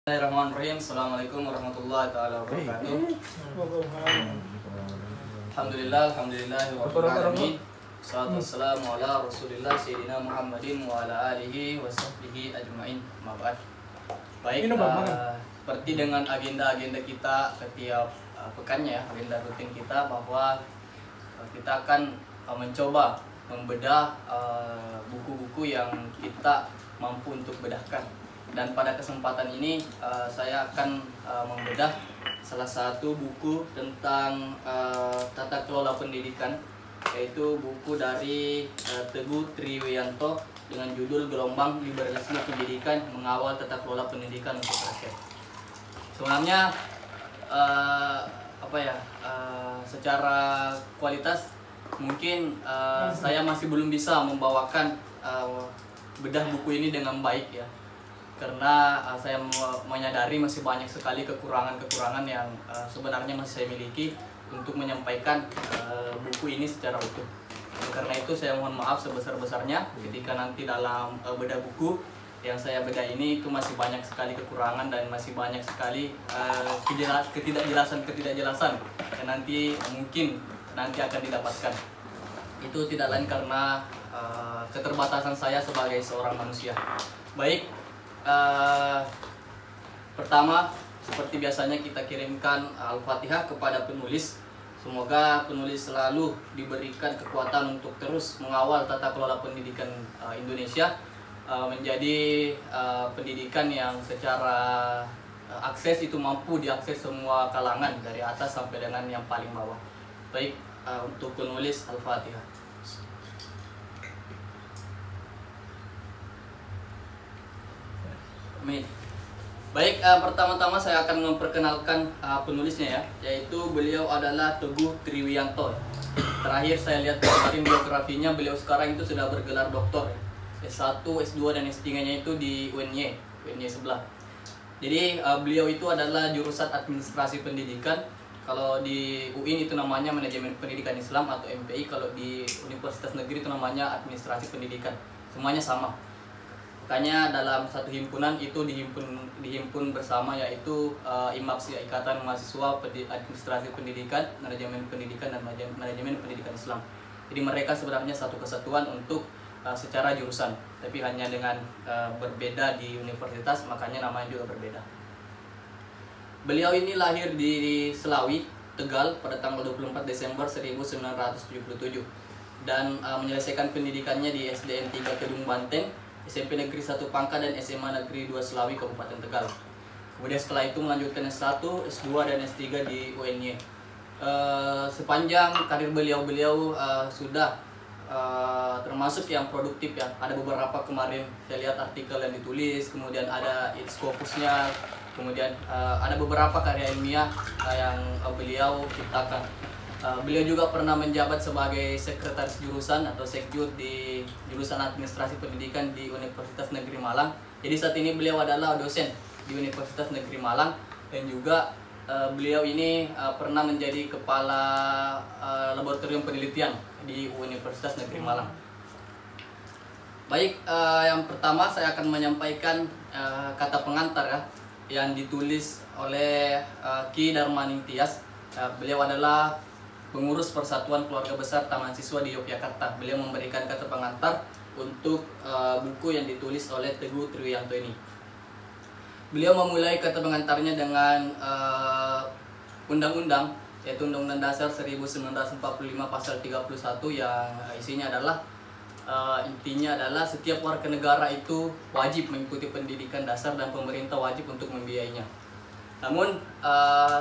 Bismillahirrahmanirrahim. Assalamualaikum warahmatullahi wabarakatuh. Alhamdulillah Alhamdulillahirrahmanirrahim. Salatu wassalamu ala rasulillah Sayyidina Muhammadin wa ala alihi wa sahbihi ajma'in. Mabad. Baik, seperti dengan agenda-agenda kita setiap pekannya ya, agenda rutin kita, bahwa kita akan mencoba membedah buku-buku yang kita mampu untuk bedahkan. Dan pada kesempatan ini saya akan membedah salah satu buku tentang tata kelola pendidikan, yaitu buku dari Teguh Triwiyanto dengan judul Gelombang Liberalisme Pendidikan Mengawal Tata Kelola Pendidikan untuk Rakyat. Sebenarnya secara kualitas mungkin saya masih belum bisa membawakan bedah buku ini dengan baik ya, karena saya menyadari masih banyak sekali kekurangan-kekurangan yang sebenarnya masih saya miliki untuk menyampaikan buku ini secara utuh. Karena itu saya mohon maaf sebesar-besarnya ketika nanti dalam bedah buku yang saya bedah ini itu masih banyak sekali kekurangan dan masih banyak sekali ketidakjelasan yang nanti mungkin akan didapatkan. Itu tidak lain karena keterbatasan saya sebagai seorang manusia. Baik, pertama, seperti biasanya kita kirimkan Al-Fatihah kepada penulis. Semoga penulis selalu diberikan kekuatan untuk terus mengawal tata kelola pendidikan Indonesia menjadi pendidikan yang secara akses itu mampu diakses semua kalangan dari atas sampai dengan yang paling bawah. Baik, untuk penulis Al-Fatihah. Baik, pertama-tama saya akan memperkenalkan penulisnya ya, yaitu beliau adalah Teguh Triwiyanto. Terakhir saya lihat kemarin biografinya, beliau sekarang itu sudah bergelar doktor ya. S1, S2 dan S3-nya itu di UNY sebelah. Jadi beliau itu adalah jurusan Administrasi Pendidikan. Kalau di UIN itu namanya Manajemen Pendidikan Islam atau MPI, kalau di Universitas Negeri itu namanya Administrasi Pendidikan. Semuanya sama. Makanya dalam satu himpunan itu dihimpun bersama, yaitu IMAPS, Ikatan Mahasiswa Administrasi Pendidikan, Manajemen Pendidikan dan Manajemen Pendidikan Islam. Jadi mereka sebenarnya satu kesatuan untuk secara jurusan, tapi hanya dengan berbeda di universitas, makanya namanya juga berbeda. Beliau ini lahir di Selawi, Tegal pada tanggal 24 Desember 1977 dan menyelesaikan pendidikannya di SDN 3 Kedung Banteng, SMP Negeri 1 Pangka dan SMA Negeri 2 Selawi, Kabupaten Tegal. Kemudian setelah itu melanjutkan S1, S2 dan S3 di UNY. Sepanjang karir beliau sudah termasuk yang produktif ya. Ada beberapa kemarin saya lihat artikel yang ditulis, kemudian ada Scopusnya, kemudian ada beberapa karya ilmiah yang beliau ciptakan. Beliau juga pernah menjabat sebagai sekretaris jurusan atau sekjur di jurusan Administrasi Pendidikan di Universitas Negeri Malang. Jadi saat ini beliau adalah dosen di Universitas Negeri Malang, dan juga beliau ini pernah menjadi kepala laboratorium penelitian di Universitas Negeri Malang. Baik, yang pertama saya akan menyampaikan kata pengantar ya, yang ditulis oleh Ki Darmaning Tias. Beliau adalah pengurus Persatuan Keluarga Besar Taman Siswa di Yogyakarta. Beliau memberikan kata pengantar untuk buku yang ditulis oleh Teguh Triwiyanto ini. Beliau memulai kata pengantarnya dengan undang-undang, yaitu Undang-Undang Dasar 1945 pasal 31, yang isinya adalah intinya adalah setiap warga negara itu wajib mengikuti pendidikan dasar dan pemerintah wajib untuk membiayainya. Namun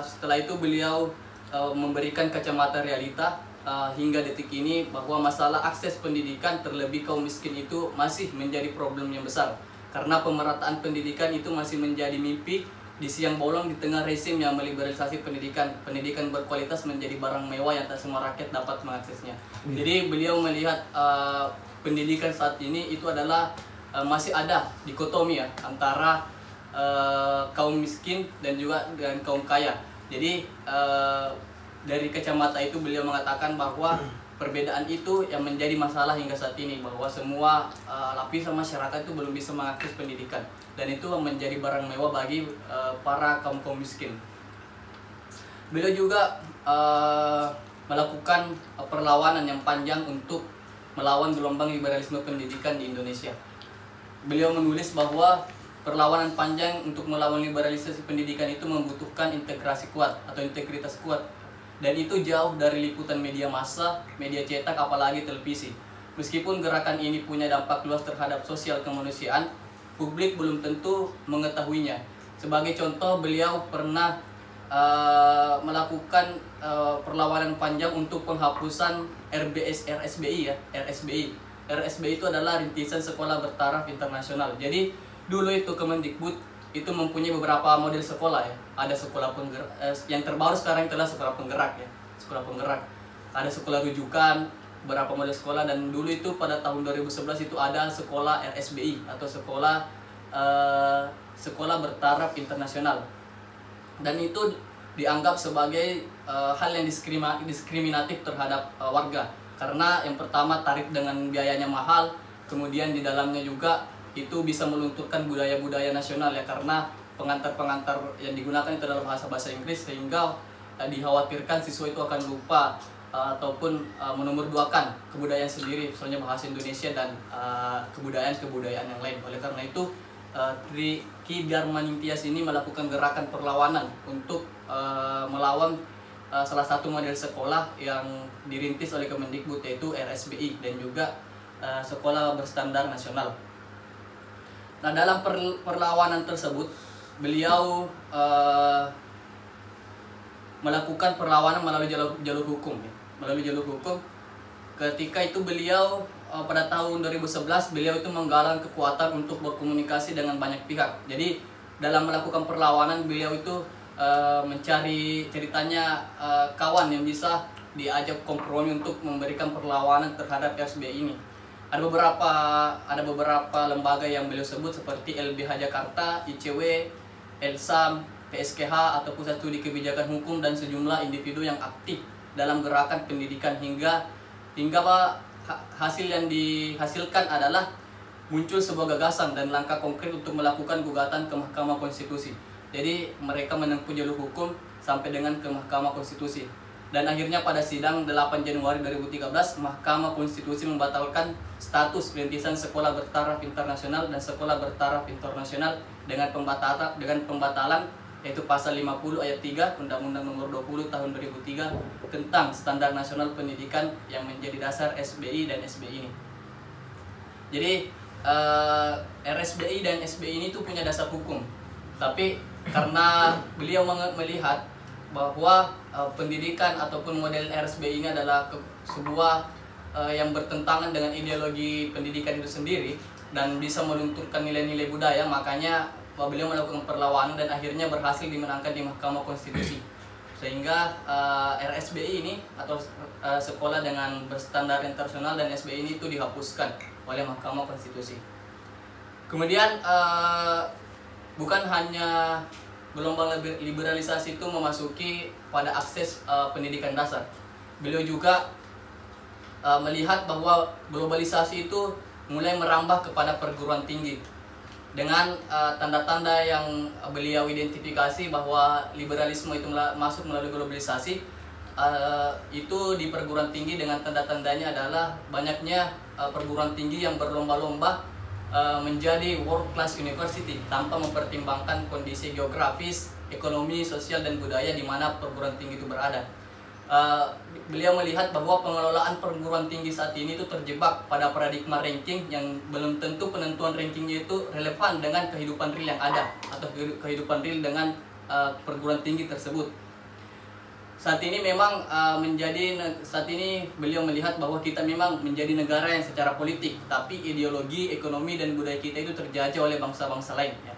setelah itu beliau memberikan kacamata realita hingga detik ini bahwa masalah akses pendidikan terlebih kaum miskin itu masih menjadi problem yang besar, karena pemerataan pendidikan itu masih menjadi mimpi di siang bolong di tengah rezim yang meliberalisasi pendidikan berkualitas menjadi barang mewah yang tak semua rakyat dapat mengaksesnya. Jadi beliau melihat pendidikan saat ini itu adalah masih ada dikotomi ya antara kaum miskin dan juga dengan kaum kaya. Jadi dari kacamata itu beliau mengatakan bahwa perbedaan itu yang menjadi masalah hingga saat ini, bahwa semua lapisan masyarakat itu belum bisa mengakses pendidikan, dan itu menjadi barang mewah bagi para kaum miskin. Beliau juga melakukan perlawanan yang panjang untuk melawan gelombang liberalisme pendidikan di Indonesia. Beliau menulis bahwa perlawanan panjang untuk melawan liberalisasi pendidikan itu membutuhkan integrasi kuat atau integritas kuat. Dan itu jauh dari liputan media massa, media cetak, apalagi televisi. Meskipun gerakan ini punya dampak luas terhadap sosial kemanusiaan, publik belum tentu mengetahuinya. Sebagai contoh, beliau pernah melakukan perlawanan panjang untuk penghapusan RSBI ya, RSBI. RSBI itu adalah Rintisan Sekolah Bertaraf Internasional. Jadi dulu itu Kemendikbud itu mempunyai beberapa model sekolah ya. Ada sekolah penggerak, yang terbaru sekarang itulah sekolah penggerak ya, sekolah penggerak. Ada sekolah rujukan, beberapa model sekolah, dan dulu itu pada tahun 2011 itu ada sekolah RSBI atau sekolah bertaraf internasional. Dan itu dianggap sebagai hal yang diskriminatif terhadap warga, karena yang pertama tarif dengan biayanya mahal, kemudian di dalamnya juga itu bisa melunturkan budaya-budaya nasional ya, karena pengantar-pengantar yang digunakan itu adalah bahasa Inggris, sehingga dikhawatirkan siswa itu akan lupa ataupun menomorduakan kebudayaan sendiri, misalnya bahasa Indonesia dan kebudayaan-kebudayaan yang lain. Oleh karena itu Ki Darmaningtyas ini melakukan gerakan perlawanan untuk melawan salah satu model sekolah yang dirintis oleh Kemendikbud, yaitu RSBI dan juga sekolah berstandar nasional. Nah, dalam perlawanan tersebut beliau melakukan perlawanan melalui jalur hukum ya. Melalui jalur hukum, ketika itu beliau pada tahun 2011 beliau itu menggalang kekuatan untuk berkomunikasi dengan banyak pihak. Jadi dalam melakukan perlawanan beliau itu mencari ceritanya kawan yang bisa diajak kompromi untuk memberikan perlawanan terhadap RSBI ini. Ada beberapa lembaga yang beliau sebut seperti LBH Jakarta, ICW, Elsam, PSKH atau Pusat Studi Kebijakan Hukum, dan sejumlah individu yang aktif dalam gerakan pendidikan hingga hasil yang dihasilkan adalah muncul sebuah gagasan dan langkah konkret untuk melakukan gugatan ke Mahkamah Konstitusi. Jadi mereka menempuh jalur hukum sampai dengan ke Mahkamah Konstitusi. Dan akhirnya pada sidang 8 Januari 2013, Mahkamah Konstitusi membatalkan status Rintisan Sekolah Bertaraf Internasional dan Sekolah Bertaraf Internasional dengan pembatalan yaitu pasal 50 ayat 3 Undang-Undang Nomor 20 Tahun 2003 tentang Standar Nasional Pendidikan yang menjadi dasar SBI dan SBI ini. Jadi RSBI dan SBI ini tuh punya dasar hukum, tapi karena beliau melihat bahwa pendidikan ataupun model RSBI ini adalah sebuah yang bertentangan dengan ideologi pendidikan itu sendiri dan bisa melunturkan nilai-nilai budaya, makanya beliau melakukan perlawanan dan akhirnya berhasil dimenangkan di Mahkamah Konstitusi, sehingga RSBI ini atau sekolah dengan berstandar internasional dan SBI ini itu dihapuskan oleh Mahkamah Konstitusi. Kemudian bukan hanya gelombang liberalisasi itu memasuki pada akses pendidikan dasar. Beliau juga melihat bahwa globalisasi itu mulai merambah kepada perguruan tinggi. Dengan tanda-tanda yang beliau identifikasi bahwa liberalisme itu masuk melalui globalisasi, itu di perguruan tinggi dengan tanda-tandanya adalah banyaknya perguruan tinggi yang berlomba-lomba menjadi world class university tanpa mempertimbangkan kondisi geografis, ekonomi, sosial, dan budaya di mana perguruan tinggi itu berada. Beliau melihat bahwa pengelolaan perguruan tinggi saat ini itu terjebak pada paradigma ranking yang belum tentu penentuan rankingnya itu relevan dengan kehidupan real yang ada atau kehidupan real dengan perguruan tinggi tersebut. Saat ini memang saat ini beliau melihat bahwa kita memang menjadi negara yang secara politik, tapi ideologi, ekonomi, dan budaya kita itu terjajah oleh bangsa-bangsa lain ya.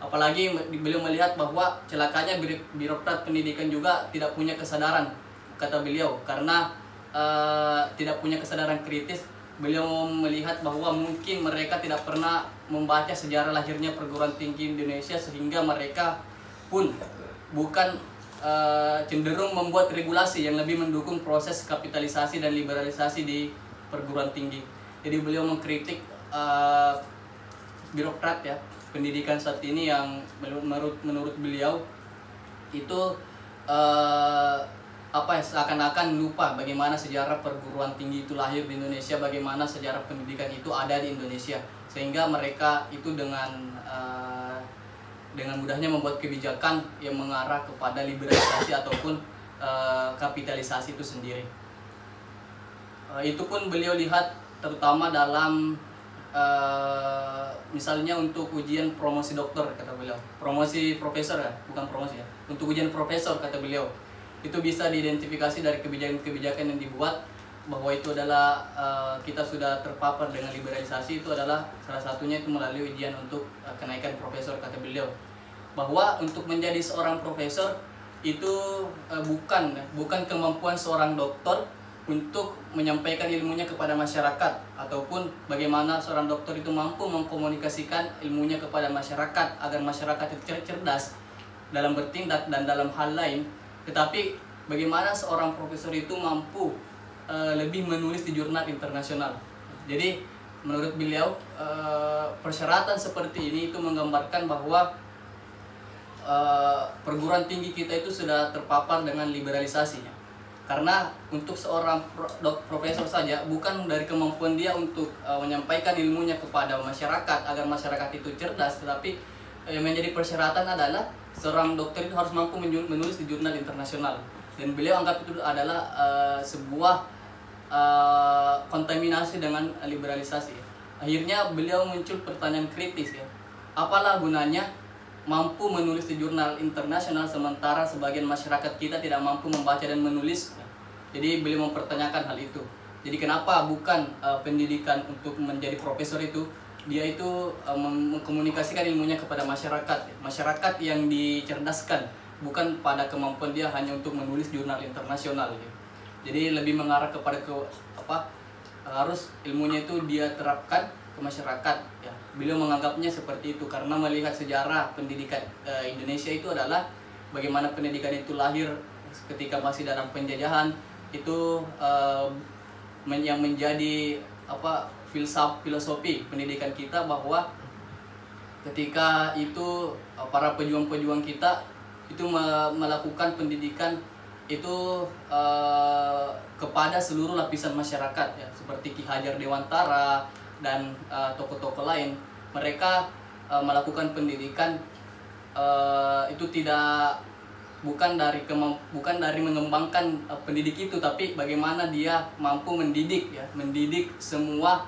Apalagi beliau melihat bahwa celakanya birokrat pendidikan juga tidak punya kesadaran, kata beliau, karena tidak punya kesadaran kritis. Beliau melihat bahwa mungkin mereka tidak pernah membaca sejarah lahirnya perguruan tinggi Indonesia, sehingga mereka pun bukan cenderung membuat regulasi yang lebih mendukung proses kapitalisasi dan liberalisasi di perguruan tinggi. Jadi beliau mengkritik birokrat ya pendidikan saat ini yang menurut beliau itu seakan-akan lupa bagaimana sejarah perguruan tinggi itu lahir di Indonesia, bagaimana sejarah pendidikan itu ada di Indonesia, sehingga mereka itu dengan mudahnya membuat kebijakan yang mengarah kepada liberalisasi ataupun kapitalisasi itu sendiri. Itu pun beliau lihat terutama dalam misalnya untuk ujian promosi dokter, kata beliau, promosi profesor ya, bukan promosi ya, untuk ujian profesor kata beliau, itu bisa diidentifikasi dari kebijakan-kebijakan yang dibuat bahwa itu adalah kita sudah terpapar dengan liberalisasi, itu adalah salah satunya itu melalui ujian untuk kenaikan profesor, kata beliau. Bahwa untuk menjadi seorang profesor itu bukan kemampuan seorang dokter untuk menyampaikan ilmunya kepada masyarakat, ataupun bagaimana seorang dokter itu mampu mengkomunikasikan ilmunya kepada masyarakat agar masyarakat itu cerdas dalam bertindak dan dalam hal lain, tetapi bagaimana seorang profesor itu mampu lebih menulis di jurnal internasional. Jadi menurut beliau persyaratan seperti ini itu menggambarkan bahwa perguruan tinggi kita itu sudah terpapar dengan liberalisasinya. Karena untuk seorang profesor saja bukan dari kemampuan dia untuk menyampaikan ilmunya kepada masyarakat agar masyarakat itu cerdas, tetapi yang menjadi persyaratan adalah seorang dokter itu harus mampu menulis di jurnal internasional. Dan beliau anggap itu adalah sebuah kontaminasi dengan liberalisasi. Akhirnya beliau muncul pertanyaan kritis ya. Apalah gunanya mampu menulis di jurnal internasional sementara sebagian masyarakat kita tidak mampu membaca dan menulis. Jadi beliau mempertanyakan hal itu. Jadi kenapa bukan pendidikan untuk menjadi profesor itu dia itu mengkomunikasikan ilmunya kepada masyarakat. Masyarakat yang dicerdaskan, bukan pada kemampuan dia hanya untuk menulis jurnal internasional gitu. Jadi lebih mengarah kepada harus ilmunya itu dia terapkan ke masyarakat ya. Beliau menganggapnya seperti itu karena melihat sejarah pendidikan Indonesia itu adalah bagaimana pendidikan itu lahir ketika masih dalam penjajahan, itu yang menjadi filosofi pendidikan kita, bahwa ketika itu para pejuang-pejuang kita itu melakukan pendidikan itu kepada seluruh lapisan masyarakat ya, seperti Ki Hajar Dewantara dan tokoh-tokoh lain. Mereka melakukan pendidikan itu bukan dari mengembangkan pendidik itu, tapi bagaimana dia mampu mendidik semua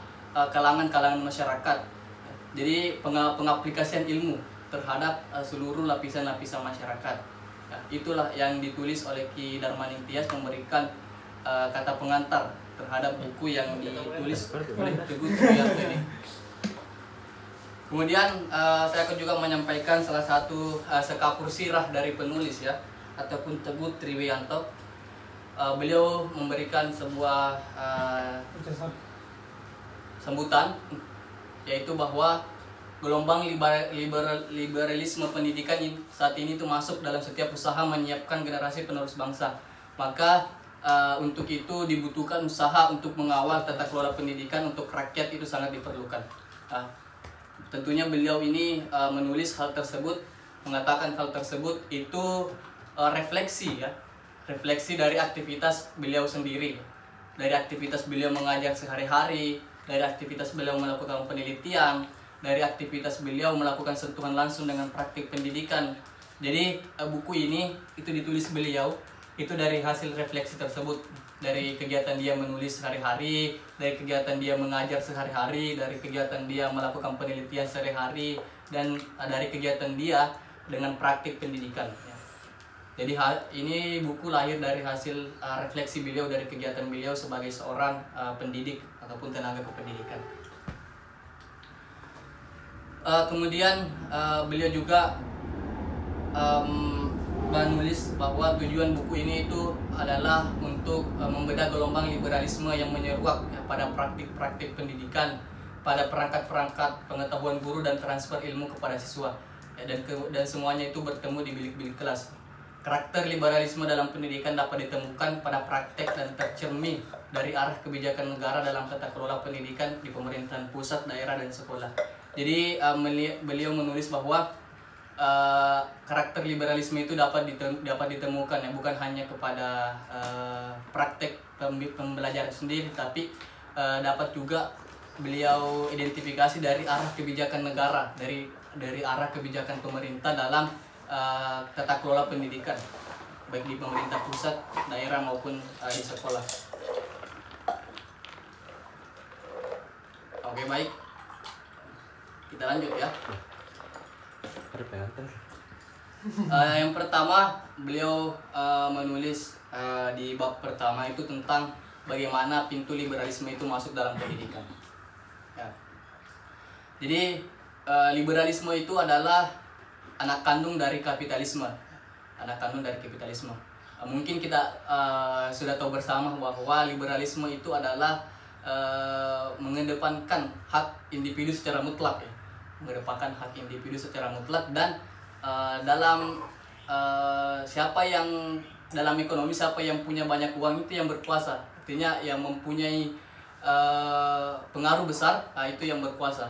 kalangan masyarakat. Jadi pengaplikasian ilmu terhadap seluruh lapisan-lapisan masyarakat. Ya, itulah yang ditulis oleh Ki Darmaning Tias, memberikan kata pengantar terhadap buku yang ditulis oleh Teguh Triwiyanto ini. Kemudian saya akan juga menyampaikan salah satu sekapur sirah dari penulis ya, ataupun Teguh Triwiyanto. Beliau memberikan sebuah sambutan, yaitu bahwa gelombang liberalisme pendidikan saat ini itu masuk dalam setiap usaha menyiapkan generasi penerus bangsa. Maka untuk itu dibutuhkan usaha untuk mengawal tata kelola pendidikan untuk rakyat, itu sangat diperlukan. Tentunya beliau ini menulis hal tersebut, mengatakan hal tersebut itu refleksi dari aktivitas beliau sendiri, dari aktivitas beliau mengajar sehari-hari, dari aktivitas beliau melakukan penelitian, dari aktivitas beliau melakukan sentuhan langsung dengan praktik pendidikan. Jadi buku ini itu ditulis beliau itu dari hasil refleksi tersebut, dari kegiatan dia menulis sehari-hari, dari kegiatan dia mengajar sehari-hari, dari kegiatan dia melakukan penelitian sehari-hari, dan dari kegiatan dia dengan praktik pendidikan. Jadi ini buku lahir dari hasil refleksi beliau dari kegiatan beliau sebagai seorang pendidik ataupun tenaga kependidikan. Kemudian beliau juga menulis bahwa tujuan buku ini itu adalah untuk membedah gelombang liberalisme yang menyeruak ya, pada praktik-praktik pendidikan, pada perangkat-perangkat pengetahuan guru dan transfer ilmu kepada siswa ya, dan semuanya itu bertemu di bilik-bilik kelas. karakter liberalisme dalam pendidikan dapat ditemukan pada praktek dan tercermin dari arah kebijakan negara dalam tata kelola pendidikan di pemerintahan pusat, daerah, dan sekolah. Jadi beliau menulis bahwa karakter liberalisme itu dapat ditemukan ya, bukan hanya kepada praktek pembelajaran sendiri, tapi dapat juga beliau identifikasi dari arah kebijakan negara, dari arah kebijakan pemerintah dalam tata kelola pendidikan, baik di pemerintah pusat, daerah, maupun di sekolah. Oke, baik, kita lanjut ya. Yang pertama, beliau menulis di bab pertama itu tentang bagaimana pintu liberalisme itu masuk dalam pendidikan. Ya. Jadi liberalisme itu adalah anak kandung dari kapitalisme. Mungkin kita sudah tahu bersama bahwa liberalisme itu adalah mengedepankan hak individu secara mutlak ya. Dan dalam dalam ekonomi siapa yang punya banyak uang itu yang berkuasa. Artinya yang mempunyai pengaruh besar, itu yang berkuasa.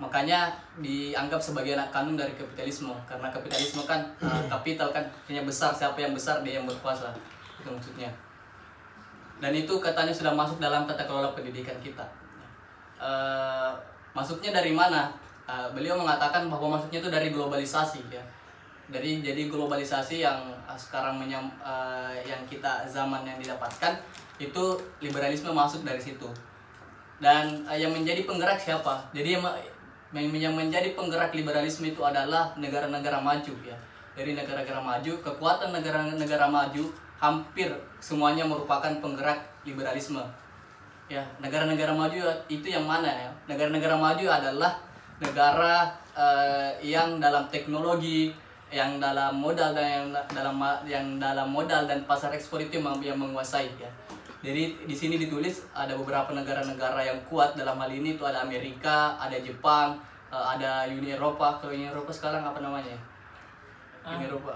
Makanya dianggap sebagai anak kandung dari kapitalisme, karena kapitalisme kan kapital kan, artinya besar, siapa yang besar dia yang berkuasa, itu maksudnya. Dan itu katanya sudah masuk dalam tata kelola pendidikan kita. Masuknya dari mana? Beliau mengatakan bahwa masuknya itu dari globalisasi ya. Jadi globalisasi yang sekarang yang kita zaman yang didapatkan itu liberalisme masuk dari situ. Dan yang menjadi penggerak siapa? Jadi yang menjadi penggerak liberalisme itu adalah negara-negara maju ya. Dari negara-negara maju, kekuatan negara-negara maju hampir semuanya merupakan penggerak liberalisme. Ya, negara-negara maju itu yang mana ya? Negara-negara maju adalah negara yang dalam teknologi, yang dalam modal dan dalam modal dan pasar ekspor itu yang menguasai ya. Jadi di sini ditulis ada beberapa negara-negara yang kuat dalam hal ini, itu ada Amerika, ada Jepang, ada Uni Eropa. Kalau Uni Eropa sekarang apa namanya? Uni Eropa.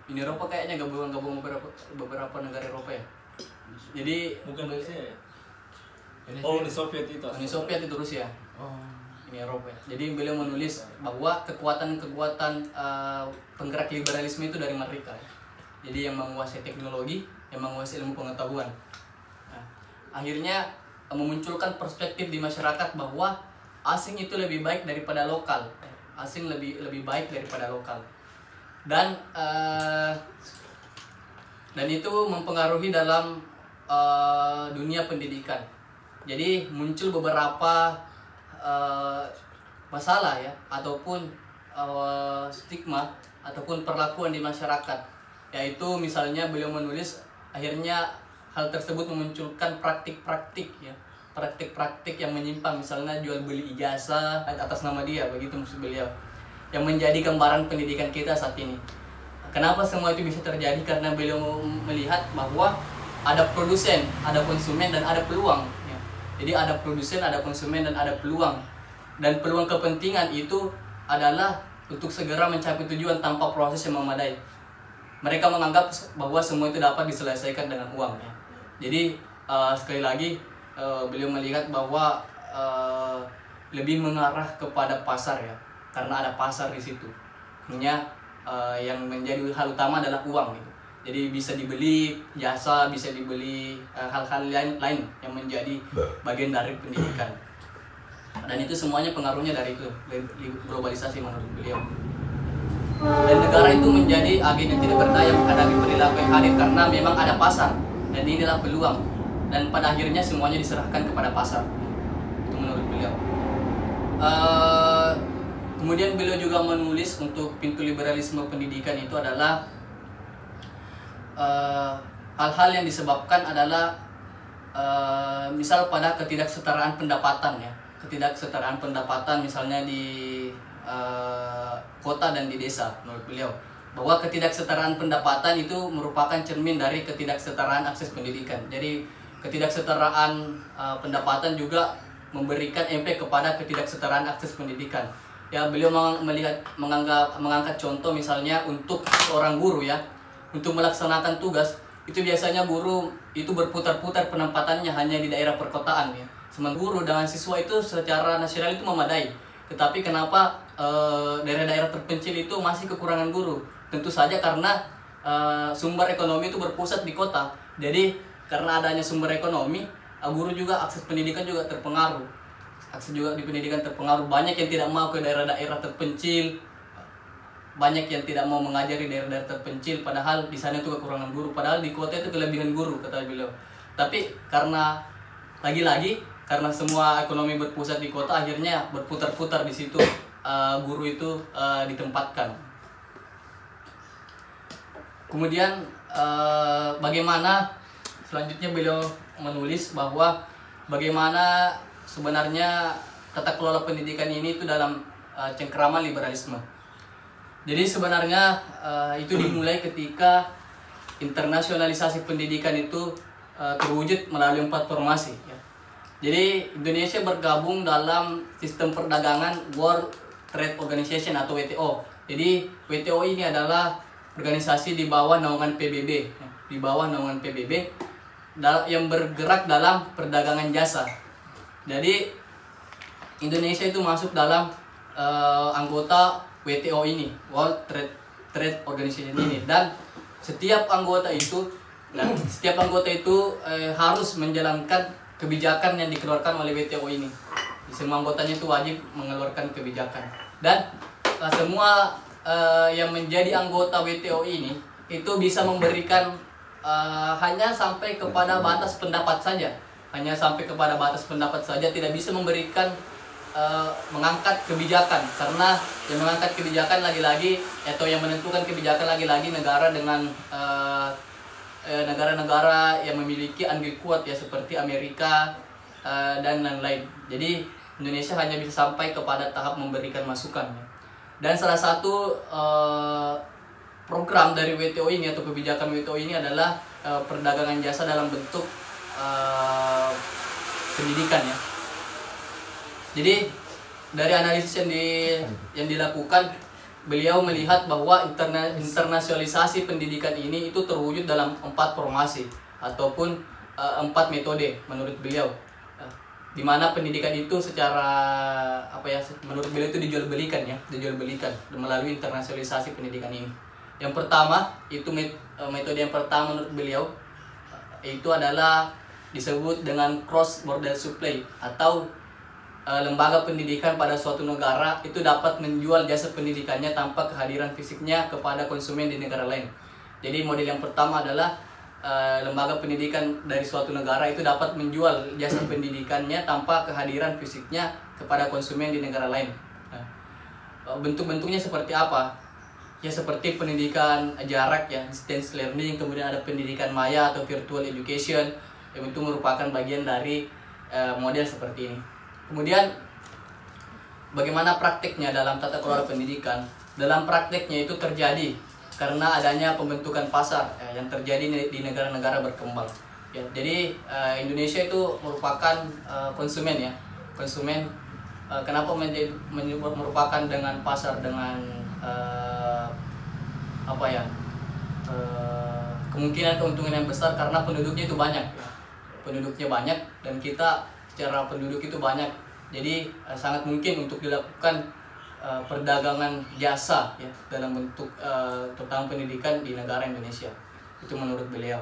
Uni Eropa kayaknya gabung beberapa negara Eropa ya. Jadi bukan Rusia ya? Uni Soviet itu. Uni Soviet itu Rusia. Uni Eropa. Jadi beliau menulis bahwa kekuatan penggerak liberalisme itu dari mereka. Jadi yang menguasai teknologi, yang menguasai ilmu pengetahuan. Nah, akhirnya memunculkan perspektif di masyarakat bahwa asing itu lebih baik daripada lokal. Asing lebih baik daripada lokal. Dan itu mempengaruhi dalam dunia pendidikan. Jadi muncul beberapa masalah ya, ataupun stigma ataupun perlakuan di masyarakat. Yaitu misalnya beliau menulis akhirnya hal tersebut memunculkan praktik-praktik ya, praktik-praktik yang menyimpang, misalnya jual beli ijazah atas nama dia, begitu maksud beliau, yang menjadi gambaran pendidikan kita saat ini. Kenapa semua itu bisa terjadi? Karena beliau melihat bahwa ada produsen, ada konsumen, dan ada peluang ya. Jadi ada produsen, ada konsumen, dan ada peluang. Dan peluang kepentingan itu adalah untuk segera mencapai tujuan tanpa proses yang memadai. Mereka menganggap bahwa semua itu dapat diselesaikan dengan uang ya. Jadi sekali lagi beliau melihat bahwa lebih mengarah kepada pasar ya, karena ada pasar di situ. Artinya yang menjadi hal utama adalah uang gitu. Jadi bisa dibeli jasa, bisa dibeli hal-hal lain yang menjadi bagian dari pendidikan. Dan itu semuanya pengaruhnya dari itu, globalisasi menurut beliau. Dan negara itu menjadi agen yang tidak berdaya menghadapi perilaku yang hadir karena memang ada pasar, dan inilah peluang. Dan pada akhirnya semuanya diserahkan kepada pasar. Itu menurut beliau. Kemudian beliau juga menulis untuk pintu liberalisme pendidikan itu adalah hal-hal yang disebabkan adalah misal pada ketidaksetaraan pendapatan ya. Ketidaksetaraan pendapatan misalnya di kota dan di desa, menurut beliau. Bahwa ketidaksetaraan pendapatan itu merupakan cermin dari ketidaksetaraan akses pendidikan. Jadi ketidaksetaraan pendapatan juga memberikan efek kepada ketidaksetaraan akses pendidikan. ya beliau mengangkat contoh misalnya untuk seorang guru ya, untuk melaksanakan tugas itu biasanya guru itu berputar-putar penempatannya hanya di daerah perkotaan ya. Sementara guru dengan siswa itu secara nasional itu memadai. Tetapi kenapa daerah-daerah terpencil itu masih kekurangan guru? Tentu saja karena sumber ekonomi itu berpusat di kota. Jadi karena adanya sumber ekonomi, guru juga akses pendidikan juga terpengaruh. Akses juga di pendidikan terpengaruh. Banyak yang tidak mau ke daerah-daerah terpencil. Banyak yang tidak mau mengajari daerah-daerah terpencil, padahal di sana itu kekurangan guru, padahal di kota itu kelebihan guru, kata beliau. Tapi karena lagi-lagi karena semua ekonomi berpusat di kota, akhirnya berputar-putar di situ guru itu ditempatkan. Kemudian bagaimana selanjutnya beliau menulis bahwa bagaimana sebenarnya tata kelola pendidikan ini itu dalam cengkeraman liberalisme. Jadi sebenarnya itu dimulai ketika internasionalisasi pendidikan itu terwujud melalui 4 formasi. Ya. Jadi Indonesia bergabung dalam sistem perdagangan World Trade Organization atau WTO. Jadi WTO ini adalah organisasi di bawah naungan PBB, ya, di bawah naungan PBB yang bergerak dalam perdagangan jasa. Jadi Indonesia itu masuk dalam anggota WTO ini, World Trade Organization ini, dan setiap anggota itu harus menjalankan kebijakan yang dikeluarkan oleh WTO ini. Semua anggotanya itu wajib mengeluarkan kebijakan, dan semua yang menjadi anggota WTO ini itu bisa memberikan hanya sampai kepada batas pendapat saja, tidak bisa memberikan mengangkat kebijakan, karena yang mengangkat kebijakan lagi-lagi atau yang menentukan kebijakan lagi-lagi negara dengan negara-negara yang memiliki andil kuat ya, seperti Amerika dan lain-lain. Jadi Indonesia hanya bisa sampai kepada tahap memberikan masukan ya. Dan salah satu program dari WTO ini atau kebijakan WTO ini adalah perdagangan jasa dalam bentuk pendidikan ya. Jadi dari analisis yang dilakukan, beliau melihat bahwa internasionalisasi pendidikan ini itu terwujud dalam 4 formasi ataupun 4 metode menurut beliau. Di mana pendidikan itu secara menurut beliau itu dijual belikan melalui internasionalisasi pendidikan ini. Yang pertama itu metode yang pertama menurut beliau itu adalah disebut dengan cross border supply, atau lembaga pendidikan pada suatu negara itu dapat menjual jasa pendidikannya tanpa kehadiran fisiknya kepada konsumen di negara lain. Jadi model yang pertama adalah lembaga pendidikan dari suatu negara itu dapat menjual jasa pendidikannya tanpa kehadiran fisiknya kepada konsumen di negara lain. Bentuk-bentuknya seperti apa? Ya seperti pendidikan jarak ya, distance learning, kemudian ada pendidikan maya atau virtual education, yang itu merupakan bagian dari model seperti ini. Kemudian bagaimana praktiknya dalam tata kelola pendidikan? Dalam praktiknya itu terjadi karena adanya pembentukan pasar yang terjadi di negara-negara berkembang. Ya, jadi Indonesia itu merupakan konsumen ya. Konsumen kenapa merupakan dengan pasar dengan kemungkinan keuntungan yang besar karena penduduknya itu banyak. Ya. Penduduknya banyak dan kita secara penduduk itu banyak, jadi sangat mungkin untuk dilakukan perdagangan jasa ya dalam bentuk terutama pendidikan di negara Indonesia. Itu menurut beliau.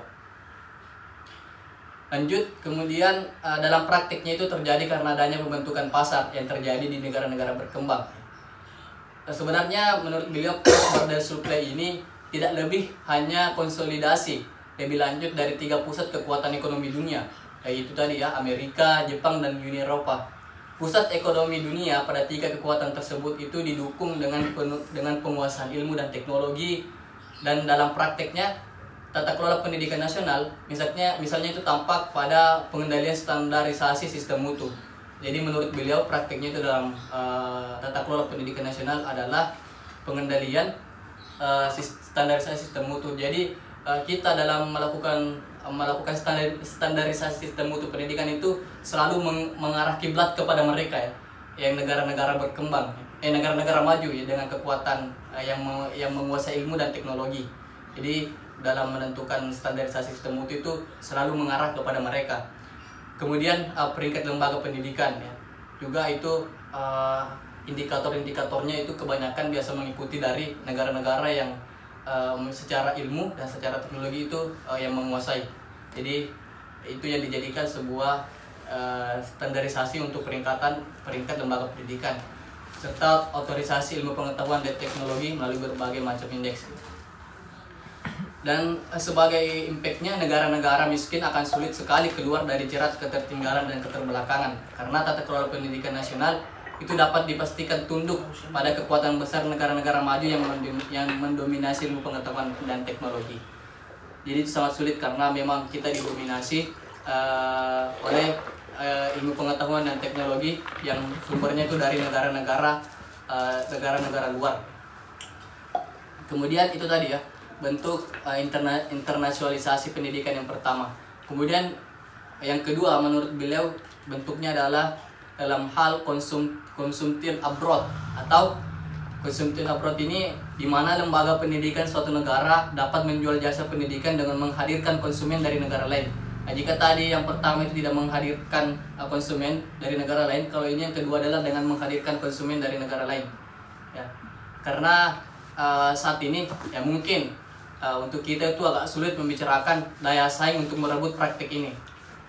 Lanjut, kemudian dalam praktiknya itu terjadi karena adanya pembentukan pasar yang terjadi di negara-negara berkembang. Sebenarnya menurut beliau border supply ini tidak lebih hanya konsolidasi lebih lanjut dari 3 pusat kekuatan ekonomi dunia, yaitu tadi ya Amerika, Jepang, dan Uni Eropa. Pusat ekonomi dunia pada 3 kekuatan tersebut itu didukung dengan penguasaan ilmu dan teknologi, dan dalam prakteknya tata kelola pendidikan nasional misalnya itu tampak pada pengendalian standarisasi sistem mutu. Jadi menurut beliau prakteknya itu dalam tata kelola pendidikan nasional adalah pengendalian standarisasi sistem mutu. Jadi kita dalam melakukan standarisasi sistem mutu pendidikan itu selalu mengarah kiblat kepada mereka ya, yang negara-negara berkembang, negara-negara maju ya dengan kekuatan yang menguasai ilmu dan teknologi. Jadi dalam menentukan standarisasi sistem mutu itu selalu mengarah kepada mereka. Kemudian peringkat lembaga pendidikan ya, juga itu indikator-indikatornya itu kebanyakan biasa mengikuti dari negara-negara yang secara ilmu dan secara teknologi itu yang menguasai. Jadi itu yang dijadikan sebuah standarisasi untuk peringkat lembaga pendidikan serta otorisasi ilmu pengetahuan dan teknologi melalui berbagai macam indeks. Dan sebagai impactnya, negara-negara miskin akan sulit sekali keluar dari jerat ketertinggalan dan keterbelakangan karena tata kelola pendidikan nasional itu dapat dipastikan tunduk pada kekuatan besar negara-negara maju yang mendominasi ilmu pengetahuan dan teknologi. Jadi itu sangat sulit karena memang kita didominasi oleh ilmu pengetahuan dan teknologi yang sumbernya itu dari negara-negara luar. Kemudian itu tadi ya, bentuk internasionalisasi pendidikan yang pertama. Kemudian yang kedua menurut beliau bentuknya adalah dalam hal consumption abroad atau consumption abroad ini di mana lembaga pendidikan suatu negara dapat menjual jasa pendidikan dengan menghadirkan konsumen dari negara lain. Nah, jika tadi yang pertama itu tidak menghadirkan konsumen dari negara lain, kalau ini yang kedua adalah dengan menghadirkan konsumen dari negara lain. Ya. Karena saat ini ya mungkin untuk kita itu agak sulit membicarakan daya saing untuk merebut praktik ini.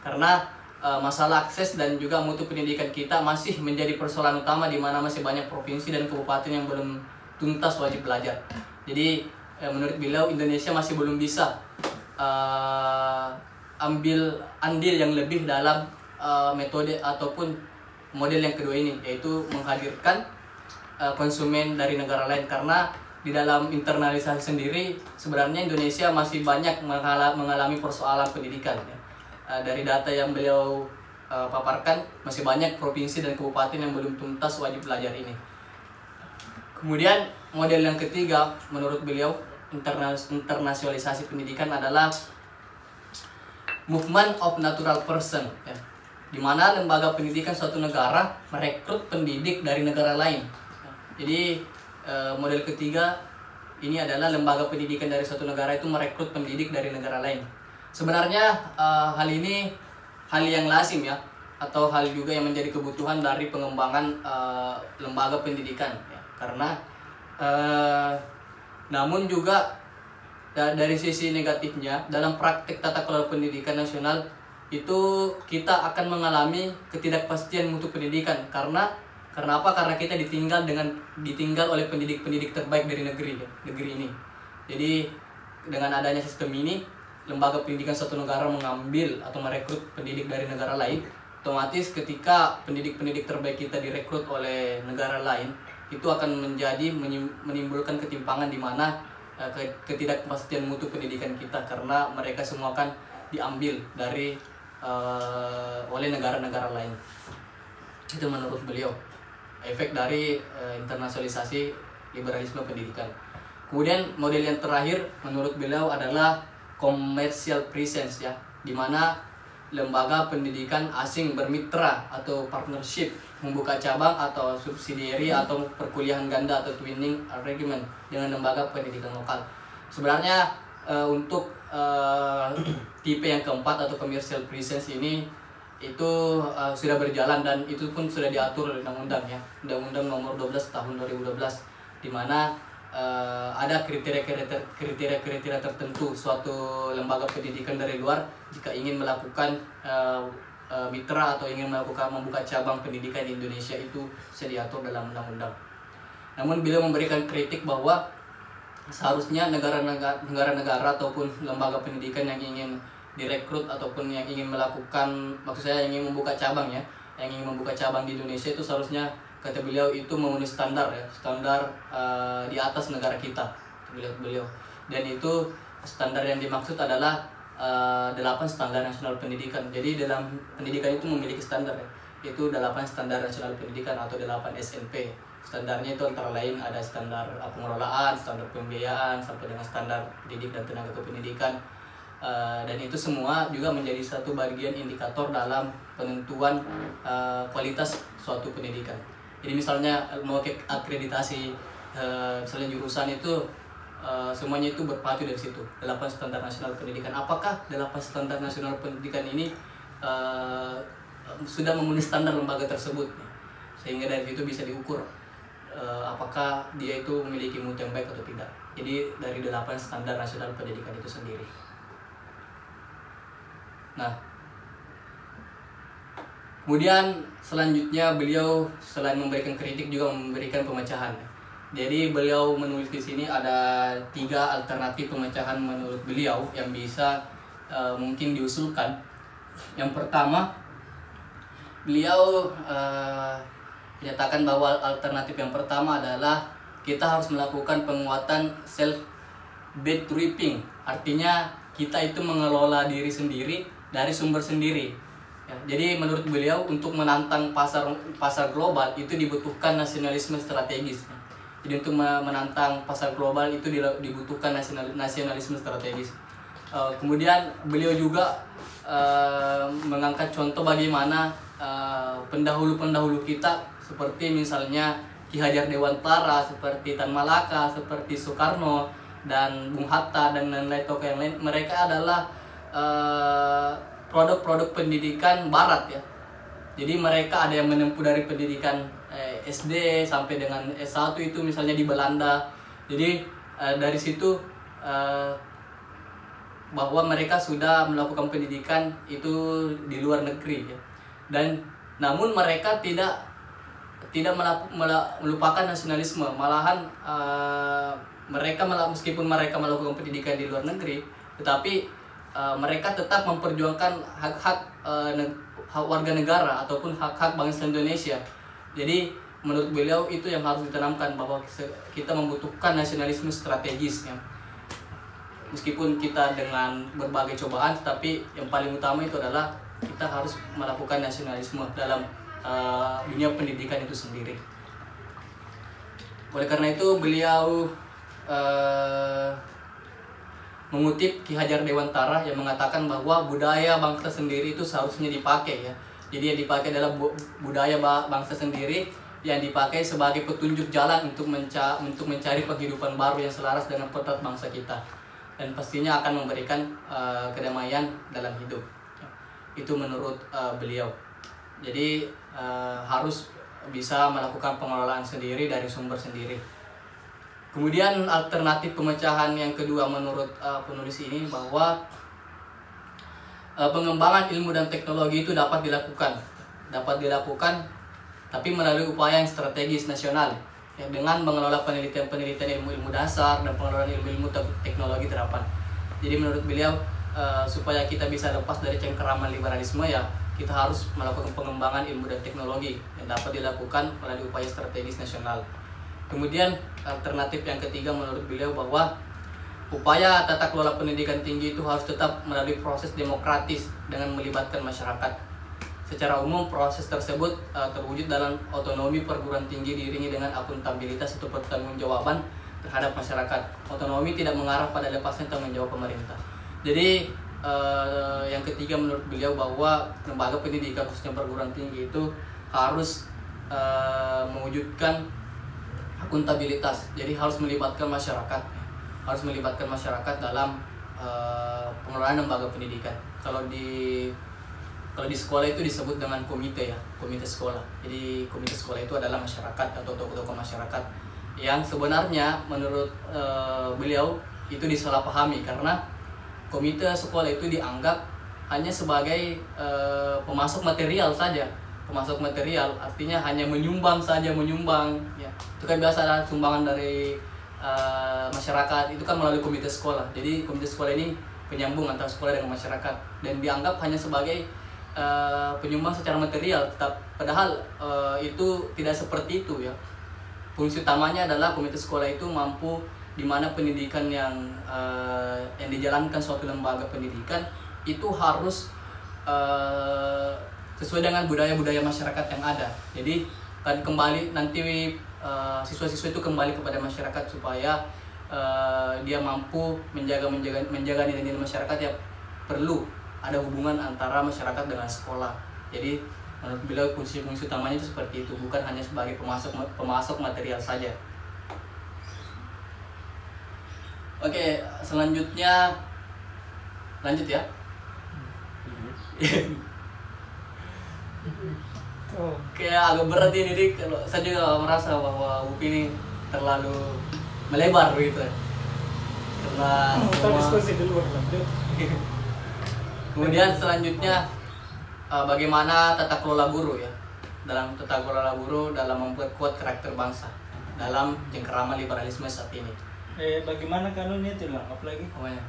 Karena masalah akses dan juga mutu pendidikan kita masih menjadi persoalan utama di mana masih banyak provinsi dan kabupaten yang belum tuntas wajib belajar. Jadi menurut beliau Indonesia masih belum bisa ambil andil yang lebih dalam metode ataupun model yang kedua ini, yaitu menghadirkan konsumen dari negara lain. Karena di dalam internalisasi sendiri sebenarnya Indonesia masih banyak mengalami persoalan pendidikan ya. Dari data yang beliau paparkan masih banyak provinsi dan kabupaten yang belum tuntas wajib belajar ini. Kemudian model yang ketiga menurut beliau internasionalisasi pendidikan adalah movement of natural person ya, di mana lembaga pendidikan suatu negara merekrut pendidik dari negara lain. Jadi model ketiga ini adalah lembaga pendidikan dari suatu negara itu merekrut pendidik dari negara lain. Sebenarnya hal ini hal yang lazim ya, atau hal juga yang menjadi kebutuhan dari pengembangan lembaga pendidikan ya. Karena namun juga dari sisi negatifnya dalam praktik tata kelola pendidikan nasional itu kita akan mengalami ketidakpastian mutu pendidikan. Karena apa? Karena kita ditinggal oleh pendidik-pendidik terbaik dari negeri ini. Jadi dengan adanya sistem ini, lembaga pendidikan suatu negara mengambil atau merekrut pendidik dari negara lain, otomatis ketika pendidik-pendidik terbaik kita direkrut oleh negara lain, itu akan menimbulkan ketimpangan di mana ketidakpastian mutu pendidikan kita, karena mereka semua akan diambil oleh negara-negara lain. Itu menurut beliau efek dari internasionalisasi liberalisme pendidikan. Kemudian model yang terakhir menurut beliau adalah commercial presence ya, di mana lembaga pendidikan asing bermitra atau partnership, membuka cabang atau subsidiary atau perkuliahan ganda atau twinning arrangement dengan lembaga pendidikan lokal. Sebenarnya untuk tipe yang keempat atau commercial presence ini itu sudah berjalan dan itu pun sudah diatur oleh undang-undang ya, Undang-Undang Nomor 12 Tahun 2012, di mana ada kriteria tertentu suatu lembaga pendidikan dari luar jika ingin melakukan mitra atau ingin membuka cabang pendidikan di Indonesia itu bisa diatur dalam undang-undang. Namun beliau memberikan kritik bahwa seharusnya negara-negara ataupun lembaga pendidikan yang ingin direkrut ataupun yang ingin melakukan, maksud saya yang ingin membuka cabang ya, yang ingin membuka cabang di Indonesia itu seharusnya, kata beliau, itu memenuhi standar ya, standar di atas negara kita, beliau. Dan itu standar yang dimaksud adalah 8 standar nasional pendidikan. Jadi dalam pendidikan itu memiliki standar ya, itu 8 standar nasional pendidikan atau 8 SNP. Standarnya itu antara lain ada standar pengelolaan, standar pembiayaan, sampai dengan standar didik dan tenaga kependidikan. Dan itu semua juga menjadi satu bagian indikator dalam penentuan kualitas suatu pendidikan. Jadi misalnya mau ke akreditasi misalnya jurusan itu semuanya itu berpacu dari situ, 8 standar nasional pendidikan. Apakah 8 standar nasional pendidikan ini sudah memenuhi standar lembaga tersebut, sehingga dari situ bisa diukur apakah dia itu memiliki mutu yang baik atau tidak. Jadi dari 8 standar nasional pendidikan itu sendiri. Nah, kemudian selanjutnya beliau selain memberikan kritik juga memberikan pemecahan. Jadi beliau menulis di sini ada 3 alternatif pemecahan menurut beliau yang bisa mungkin diusulkan. Yang pertama, beliau menyatakan bahwa alternatif yang pertama adalah kita harus melakukan penguatan self bootstrapping. Artinya kita itu mengelola diri sendiri dari sumber sendiri. Ya, jadi menurut beliau untuk menantang pasar global itu dibutuhkan nasionalisme strategis. Jadi untuk menantang pasar global itu dibutuhkan nasionalisme strategis. Kemudian beliau juga mengangkat contoh bagaimana pendahulu-pendahulu kita seperti misalnya Ki Hajar Dewantara, seperti Tan Malaka, seperti Soekarno dan Bung Hatta dan lain-lain tokoh yang lain. Mereka adalah produk-produk pendidikan barat ya. Jadi mereka ada yang menempuh dari pendidikan SD sampai dengan S1 itu misalnya di Belanda. Jadi dari situ bahwa mereka sudah melakukan pendidikan itu di luar negeri ya. Dan namun mereka tidak melupakan nasionalisme, malahan mereka meskipun mereka melakukan pendidikan di luar negeri, tetapi mereka tetap memperjuangkan hak-hak warga negara ataupun hak-hak bangsa Indonesia. Jadi menurut beliau itu yang harus ditanamkan, bahwa kita membutuhkan nasionalisme strategis ya. Meskipun kita dengan berbagai cobaan, tetapi yang paling utama itu adalah kita harus melakukan nasionalisme dalam dunia pendidikan itu sendiri. Oleh karena itu beliau mengutip Ki Hajar Dewantara yang mengatakan bahwa budaya bangsa sendiri itu seharusnya dipakai ya. Jadi yang dipakai adalah budaya bangsa sendiri yang dipakai sebagai petunjuk jalan untuk mencari penghidupan baru yang selaras dengan potret bangsa kita, dan pastinya akan memberikan kedamaian dalam hidup. Itu menurut beliau. Jadi harus bisa melakukan pengelolaan sendiri dari sumber sendiri. Kemudian alternatif pemecahan yang kedua menurut penulis ini, bahwa pengembangan ilmu dan teknologi itu dapat dilakukan tapi melalui upaya yang strategis nasional ya, dengan mengelola penelitian ilmu dasar dan pengelolaan ilmu teknologi terapan. Jadi menurut beliau supaya kita bisa lepas dari cengkeraman liberalisme ya, kita harus melakukan pengembangan ilmu dan teknologi yang dapat dilakukan melalui upaya strategis nasional. Kemudian alternatif yang ketiga menurut beliau, bahwa upaya tata kelola pendidikan tinggi itu harus tetap melalui proses demokratis dengan melibatkan masyarakat. Secara umum proses tersebut terwujud dalam otonomi perguruan tinggi diiringi dengan akuntabilitas atau pertanggungjawaban terhadap masyarakat. Otonomi tidak mengarah pada lepasnya tanggung jawab pemerintah. Jadi yang ketiga menurut beliau, bahwa lembaga pendidikan khususnya perguruan tinggi itu harus mewujudkan akuntabilitas. Jadi harus melibatkan masyarakat dalam pengelolaan lembaga pendidikan. Kalau di sekolah itu disebut dengan komite ya, komite sekolah. Jadi komite sekolah itu adalah masyarakat atau tokoh-tokoh masyarakat yang sebenarnya menurut beliau itu disalahpahami, karena komite sekolah itu dianggap hanya sebagai pemasok material saja. Pemasok material artinya hanya menyumbang saja, ya. Itu kan biasa ada sumbangan dari masyarakat, itu kan melalui komite sekolah. Jadi komite sekolah ini penyambung antara sekolah dengan masyarakat, dan dianggap hanya sebagai penyumbang secara material. Padahal itu tidak seperti itu ya. Fungsi utamanya adalah komite sekolah itu mampu, di mana pendidikan yang dijalankan suatu lembaga pendidikan itu harus sesuai dengan budaya-budaya masyarakat yang ada. Jadi kan kembali nanti siswa-siswa itu kembali kepada masyarakat supaya dia mampu menjaga nilai-nilai masyarakat, ya perlu ada hubungan antara masyarakat dengan sekolah. Jadi Menurut beliau fungsi utamanya itu seperti itu, bukan hanya sebagai pemasok material saja. Oke, selanjutnya lanjut ya. Kayak agak berat ini dik, kalau saya juga merasa bahwa buku ini terlalu melebar gitu. Karena diskusi dulu lanjut. Kemudian selanjutnya bagaimana tata kelola buruh ya. Dalam tata kelola buruh dalam memperkuat karakter bangsa dalam cengkerama liberalisme saat ini. Bagaimana kanunnya itu lah, apalagi? Apanya?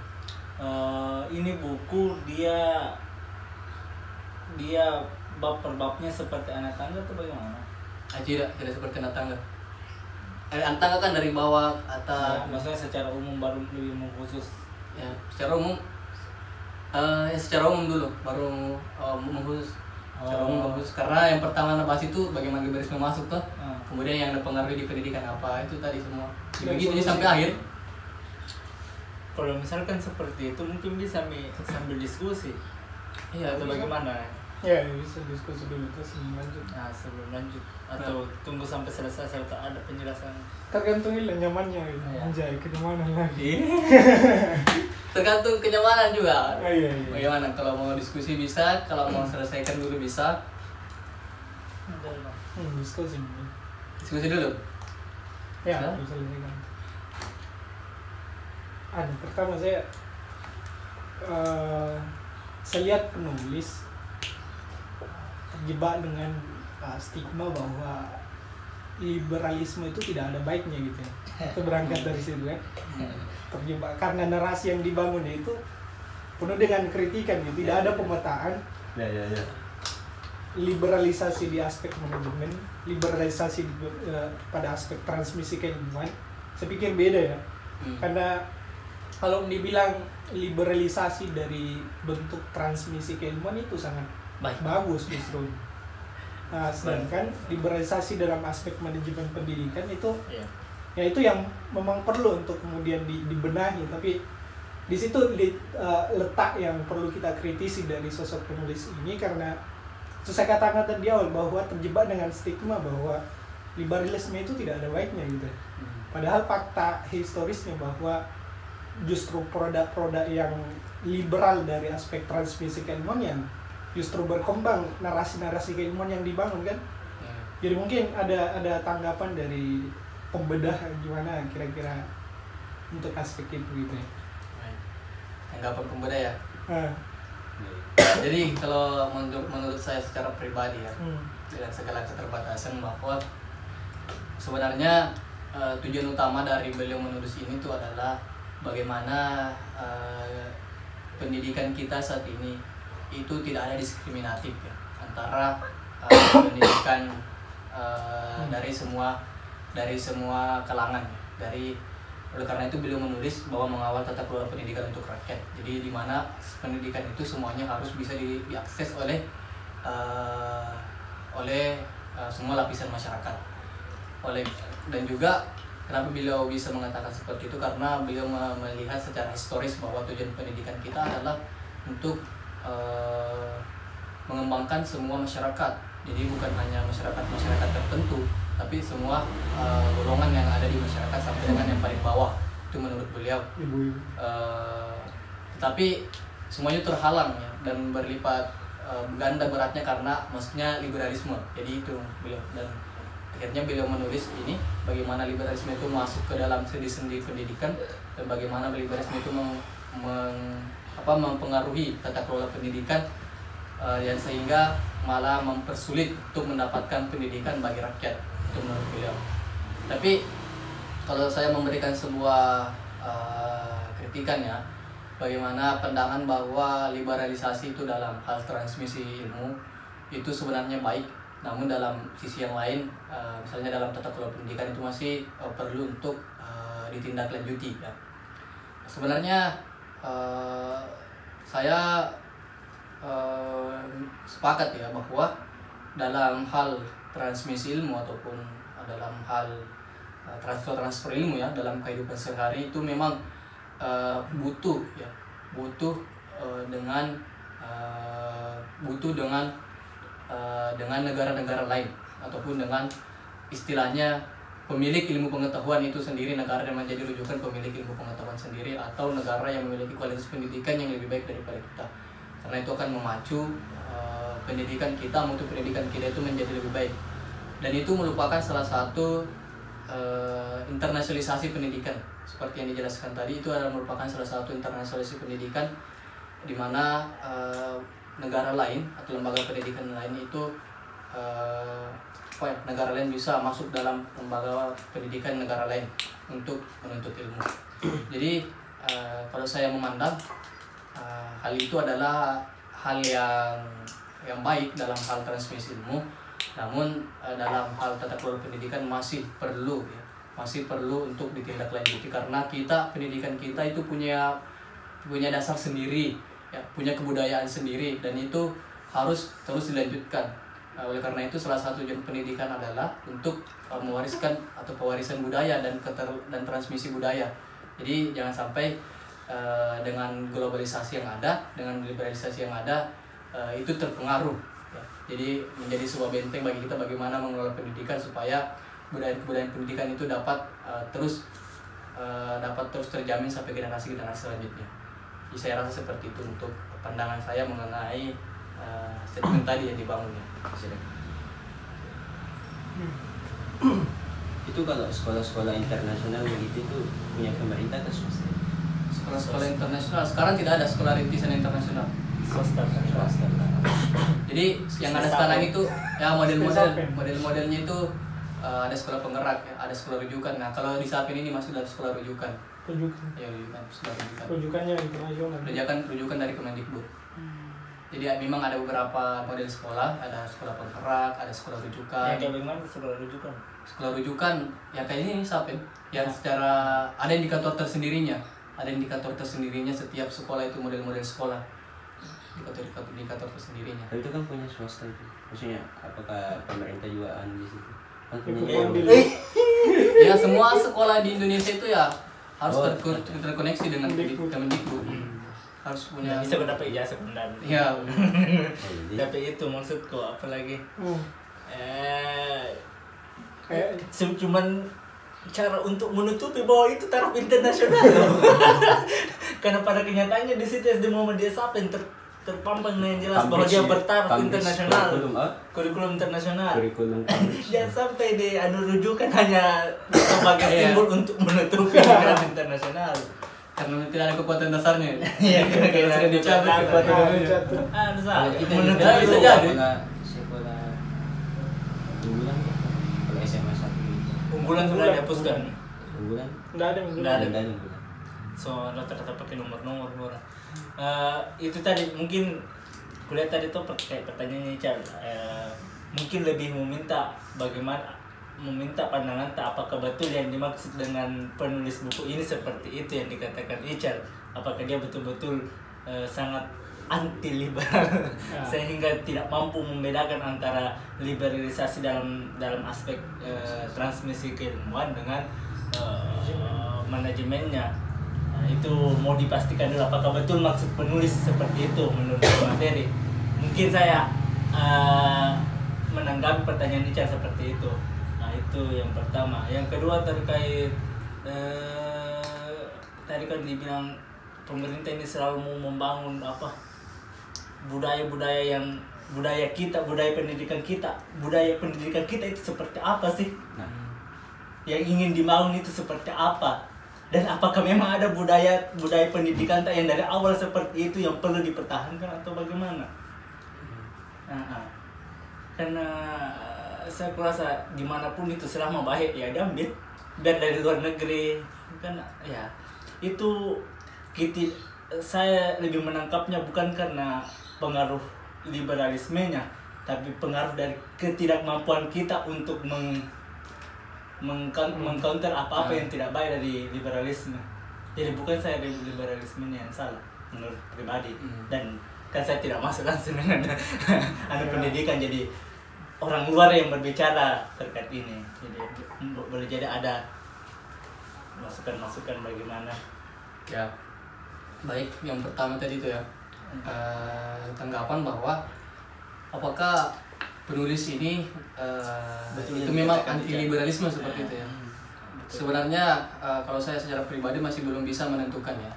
Ini buku dia bab per babnya seperti anak tangga atau bagaimana? Tidak seperti anak tangga. Anak tangga kan dari bawah atau maksudnya secara umum baru lebih khusus. Ya, secara umum secara umum dulu baru khusus. Secara umum khusus karena yang pertama bahas itu bagaimana liberalisme masuk tuh. Kemudian yang mempengaruhi di pendidikan apa itu tadi semua. Begitu sampai akhir. Kalau misalkan seperti itu mungkin bisa sambil diskusi. Iya, atau bagaimana? Ya, bisa diskusi dulu terus lanjut. Nah, sebelum lanjut atau tunggu sampai selesai serta ada penjelasan. Tergantung nyamannya gitu. Iya. Anjay, kenyamanan lagi. Tergantung kenyamanan juga. Iya. Bagaimana kalau mau diskusi bisa, kalau mau selesaikan dulu bisa. Diskusi dulu. Diskusi dulu. Ya, Hah? bisa selesaikan. Pertama saya lihat penulis terjebak dengan stigma bahwa liberalisme itu tidak ada baiknya gitu ya. Itu berangkat dari situ kan. Terjebak karena narasi yang dibangun itu penuh dengan kritikan gitu. Tidak ada pemetaan. Ya. Liberalisasi di aspek manajemen, liberalisasi pada aspek transmisi keilmuan. Saya pikir beda ya. Karena kalau dibilang liberalisasi dari bentuk transmisi keilmuan itu sangat bagus justru. Nah, sedangkan liberalisasi dalam aspek manajemen pendidikan itu ya itu yang memang perlu untuk kemudian dibenahi, tapi di situ letak yang perlu kita kritisi dari sosok penulis ini, karena saya katakan tadi awal bahwa terjebak dengan stigma bahwa liberalisme itu tidak ada baiknya gitu. Padahal fakta historisnya bahwa justru produk-produk yang liberal dari aspek transmisi keilmuan yang justru berkembang narasi-narasi keilmuan yang dibangun kan. Jadi mungkin ada tanggapan dari pembedah gimana kira-kira untuk aspek itu gitu ya. Tanggapan pembedah ya. Jadi kalau menurut saya secara pribadi ya, dengan segala keterbatasan bahwa sebenarnya tujuan utama dari beliau menulis ini itu adalah bagaimana pendidikan kita saat ini itu tidak ada diskriminatif ya antara pendidikan dari semua kalangan ya. Oleh karena itu beliau menulis bahwa mengawal tata kelola pendidikan untuk rakyat. Jadi di mana pendidikan itu semuanya harus bisa diakses oleh semua lapisan masyarakat. Dan juga kenapa beliau bisa mengatakan seperti itu, karena beliau melihat secara historis bahwa tujuan pendidikan kita adalah untuk mengembangkan semua masyarakat. Jadi bukan hanya masyarakat tertentu, tapi semua golongan yang ada di masyarakat sampai dengan yang paling bawah. Itu menurut beliau. Tetapi semuanya terhalang ya, dan berlipat ganda beratnya karena maksudnya liberalisme. Jadi itu beliau, dan akhirnya beliau menulis ini bagaimana liberalisme itu masuk ke dalam sendi-sendi pendidikan dan bagaimana liberalisme itu mempengaruhi tata kelola pendidikan dan sehingga malah mempersulit untuk mendapatkan pendidikan bagi rakyat. Itu menurut beliau. Tapi kalau saya memberikan sebuah kritikan ya, bagaimana pandangan bahwa liberalisasi itu dalam hal transmisi ilmu itu sebenarnya baik, namun dalam sisi yang lain misalnya dalam tata kelola pendidikan itu masih perlu untuk ditindaklanjuti ya. Sebenarnya saya sepakat ya bahwa dalam hal transmisi ilmu ataupun dalam hal transfer ilmu ya dalam kehidupan sehari itu memang butuh dengan negara-negara lain ataupun dengan istilahnya pemilik ilmu pengetahuan itu sendiri, negara yang menjadi rujukan pemilik ilmu pengetahuan sendiri atau negara yang memiliki kualitas pendidikan yang lebih baik daripada kita, karena itu akan memacu pendidikan kita, mutu pendidikan kita itu menjadi lebih baik. Dan itu merupakan salah satu internasionalisasi pendidikan seperti yang dijelaskan tadi. Itu adalah merupakan salah satu internasionalisasi pendidikan di mana negara lain atau lembaga pendidikan lain itu negara lain bisa masuk dalam lembaga pendidikan negara lain untuk menuntut ilmu. Jadi kalau saya memandang hal itu adalah hal yang baik dalam hal transmisi ilmu. Namun dalam hal tata kelola pendidikan masih perlu untuk ditindaklanjuti, karena pendidikan kita itu punya dasar sendiri, ya, punya kebudayaan sendiri, dan itu harus terus dilanjutkan. Oleh karena itu salah satu tujuan pendidikan adalah untuk mewariskan atau pewarisan budaya dan transmisi budaya. Jadi jangan sampai dengan globalisasi yang ada, dengan liberalisasi yang ada, itu terpengaruh. Ya. Jadi menjadi sebuah benteng bagi kita bagaimana mengelola pendidikan supaya budaya-budaya pendidikan itu dapat terus terjamin sampai generasi selanjutnya. Jadi saya rasa seperti itu untuk pandangan saya mengenai statement tadi yang dibangunnya. Itu kalau sekolah-sekolah internasional begitu itu punya pemerintah atau swasta? Sekolah-sekolah internasional sekarang tidak ada sekolah rintisan internasional. Swasta. Jadi yang ada sekarang itu ya model-modelnya itu ada sekolah penggerak, ya, ada sekolah rujukan. Nah kalau di Sapin ini masuk dalam sekolah rujukan. Ya sekolah rujukan. Rujukannya internasional. Rujukan dari Kemendikbud. Jadi memang ada beberapa model sekolah, ada sekolah penggerak, ada sekolah rujukan. Yang bagaimana sekolah rujukan? Sekolah rujukan ya kayak ini Sapin, yang secara ada indikator tersendirinya. Ada indikator tersendirinya setiap sekolah itu, model-model sekolah. Indikator tersendirinya. Tapi itu kan punya swasta itu. Maksudnya apakah pemerintah juga di situ? Kan Ya semua sekolah di Indonesia itu ya harus terkoneksi dengan Kemendikbud. Harus punya bisa mendapat ijazah pendan. Iya. Tapi itu maksudku apalagi Kayak cuman cara untuk menutupi bahwa itu taraf internasional. Karena pada kenyataannya di situ SD Muhammadiyah Sapin terpampang yang jelas bahwa dia bertaraf internasional. Kurikulum internasional. Jangan sampai di rujukan hanya sebagai simbol untuk menutupi taraf internasional. Karena tidak ada kekuatan dasarnya. Iya, karena sudah dicabut kekuatannya. Menutupi sekolah unggulan kalau SMA 1 unggulan sudah dihapuskan. unggulan nggak ada unggulan. So rata-rata pakai nomor-nomor orang. Itu tadi mungkin kuliah tadi tuh pertanyaannya Ical, mungkin lebih meminta pandangan apakah betul yang dimaksud dengan penulis buku ini seperti itu yang dikatakan Ical, apakah dia betul-betul sangat anti liberal sehingga tidak mampu membedakan antara liberalisasi dalam aspek transmisi keilmuan dengan manajemennya. Itu mau dipastikan dulu apakah betul maksud penulis seperti itu menurut materi. Mungkin saya menanggapi pertanyaan Ical seperti itu. Nah itu yang pertama. Yang kedua terkait tadi kan dibilang pemerintah ini selalu mau membangun budaya pendidikan kita itu seperti apa sih? Yang ingin dibangun itu seperti apa? Dan apakah memang ada budaya pendidikan yang dari awal seperti itu yang perlu dipertahankan atau bagaimana? Karena saya kurasa dimanapun itu selama baik ya diambil, dan dari luar negeri kan ya itu saya lebih menangkapnya bukan karena pengaruh liberalismenya, tapi pengaruh dari ketidakmampuan kita untuk mengcounter apa-apa yang tidak baik dari liberalisme. Jadi bukan saya liberalismenya yang salah menurut pribadi, dan kan saya tidak masuk langsung dengan pendidikan, jadi orang luar yang berbicara terkait ini. Jadi boleh jadi ada masukan bagaimana. Ya, baik, yang pertama tadi itu ya tanggapan bahwa apakah penulis ini Betul, itu yang memang dikatakan anti liberalisme seperti itu ya. Sebenarnya kalau saya secara pribadi masih belum bisa menentukan ya,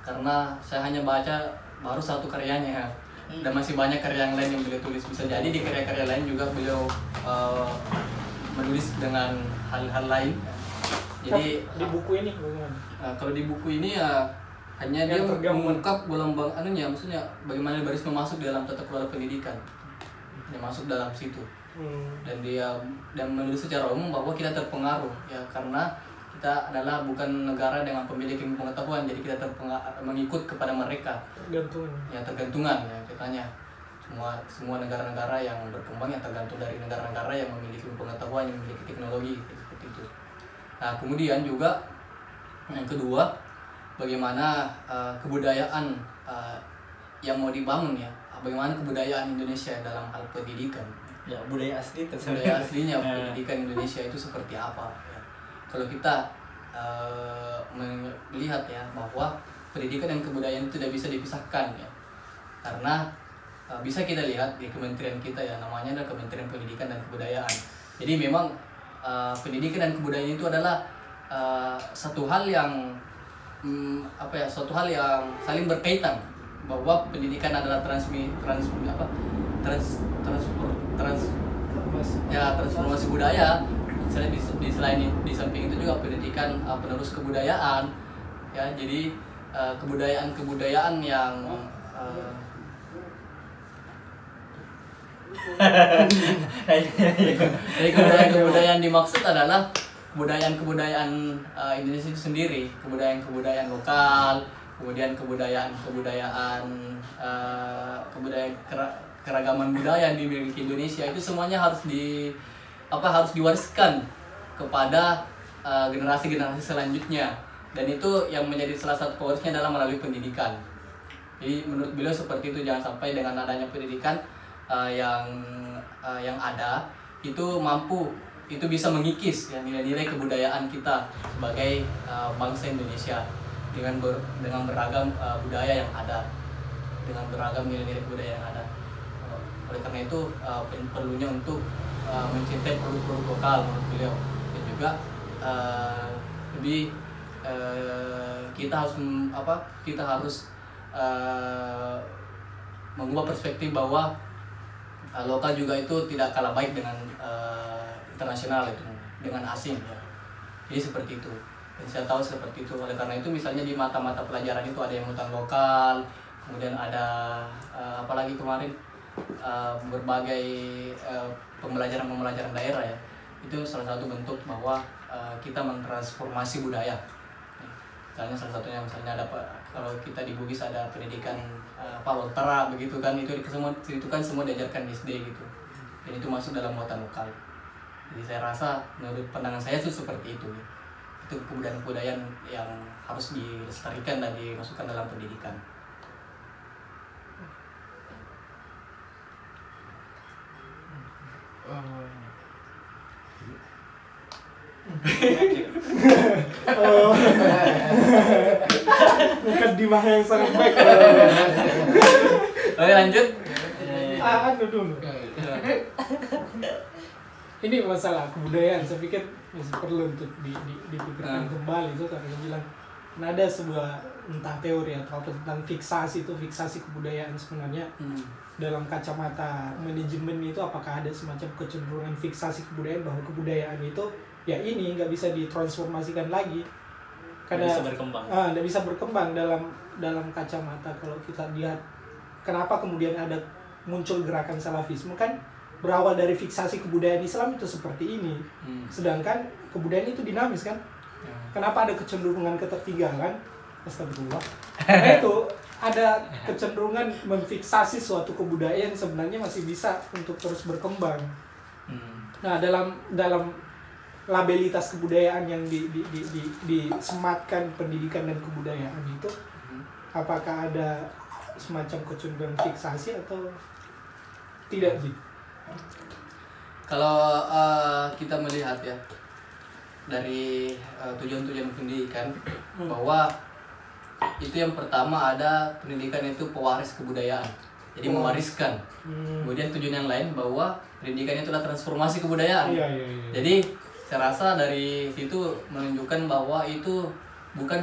karena saya hanya baca baru satu karyanya ya. Dan masih banyak karya yang lain yang beliau tulis. Bisa jadi di karya-karya lain juga beliau menulis dengan hal-hal lain. Jadi di buku ini bagaimana? kalau di buku ini ya hanya dia mengungkap gelombang anunya, maksudnya bagaimana liberalisme masuk dalam tata kelola pendidikan. Dia masuk dalam situ. Dan dia menulis secara umum bahwa kita terpengaruh ya, karena kita adalah bukan negara dengan pemilik ilmu pengetahuan, jadi kita mengikut kepada mereka. Tergantungan ya katanya. Semua negara-negara yang berkembang yang tergantung dari negara-negara yang memiliki ilmu pengetahuan, yang memiliki teknologi seperti itu. Nah, kemudian juga yang kedua, bagaimana kebudayaan yang mau dibangun ya, bagaimana kebudayaan Indonesia dalam hal pendidikan. Ya, budaya asli budaya aslinya pendidikan Indonesia itu seperti apa ya. Kalau kita melihat ya bahwa pendidikan dan kebudayaan itu tidak bisa dipisahkan ya, karena bisa kita lihat di kementerian kita ya, namanya adalah Kementerian Pendidikan dan Kebudayaan. Jadi memang pendidikan dan kebudayaan itu adalah satu hal yang suatu hal yang saling berkaitan, bahwa pendidikan adalah transformasi budaya. Misalnya di samping itu juga pendidikan penerus kebudayaan ya. Jadi kebudayaan yang jadi kebudayaan dimaksud adalah kebudayaan Indonesia itu sendiri, kebudayaan lokal, kemudian kebudayaan keragaman budaya yang dimiliki Indonesia itu semuanya harus diwariskan kepada generasi-generasi selanjutnya, dan itu yang menjadi salah satu pewarisnya adalah melalui pendidikan. Jadi menurut beliau seperti itu, jangan sampai dengan adanya pendidikan yang ada itu bisa mengikis ya nilai-nilai kebudayaan kita sebagai bangsa Indonesia dengan beragam budaya yang ada, dengan beragam nilai-nilai budaya yang ada. Oleh karena itu perlunya untuk mencintai produk-produk lokal menurut beliau, dan juga kita harus mengubah perspektif bahwa lokal juga itu tidak kalah baik dengan internasional, itu dengan asing ya. Jadi seperti itu, dan saya tahu seperti itu. Oleh karena itu misalnya di mata-mata pelajaran itu ada yang hutan lokal, kemudian ada apalagi kemarin berbagai pembelajaran daerah ya. Itu salah satu bentuk bahwa kita mentransformasi budaya. Misalnya salah satunya ada kalau kita di Bugis ada pendidikan Lontara begitu kan, itu kan semua diajarkan di SD gitu, dan itu masuk dalam muatan lokal. Jadi saya rasa menurut pandangan saya itu seperti itu ya. Itu kebudayaan yang harus dilestarikan dan dimasukkan dalam pendidikan. Mukadimah yang sangat baik. Oke, lanjut. Dulu. Ini masalah kebudayaan, saya pikir masih perlu untuk dipikirkan kembali. Itu karena bilang ada sebuah entah teori atau apa tentang fiksasi kebudayaan sebenarnya. Dalam kacamata manajemen itu apakah ada semacam kecenderungan fiksasi kebudayaan, bahwa kebudayaan itu ya ini nggak bisa ditransformasikan lagi karena nggak bisa berkembang dalam kacamata. Kalau kita lihat kenapa kemudian ada muncul gerakan salafisme, kan berawal dari fiksasi kebudayaan Islam itu seperti ini. Sedangkan kebudayaan itu dinamis kan. Kenapa ada kecenderungan ketertinggalan? Astagfirullah. Karena itu ada kecenderungan memfiksasi suatu kebudayaan yang sebenarnya masih bisa untuk terus berkembang. Nah, dalam labelitas kebudayaan yang disematkan pendidikan dan kebudayaan itu, apakah ada semacam kecenderungan fiksasi atau tidak sih? Kalau kita melihat ya dari tujuan-tujuan pendidikan, bahwa itu yang pertama ada pendidikan itu pewaris kebudayaan. jadi mewariskan. Kemudian tujuan yang lain bahwa pendidikan itu adalah transformasi kebudayaan. Iya. Jadi saya rasa dari situ menunjukkan bahwa itu bukan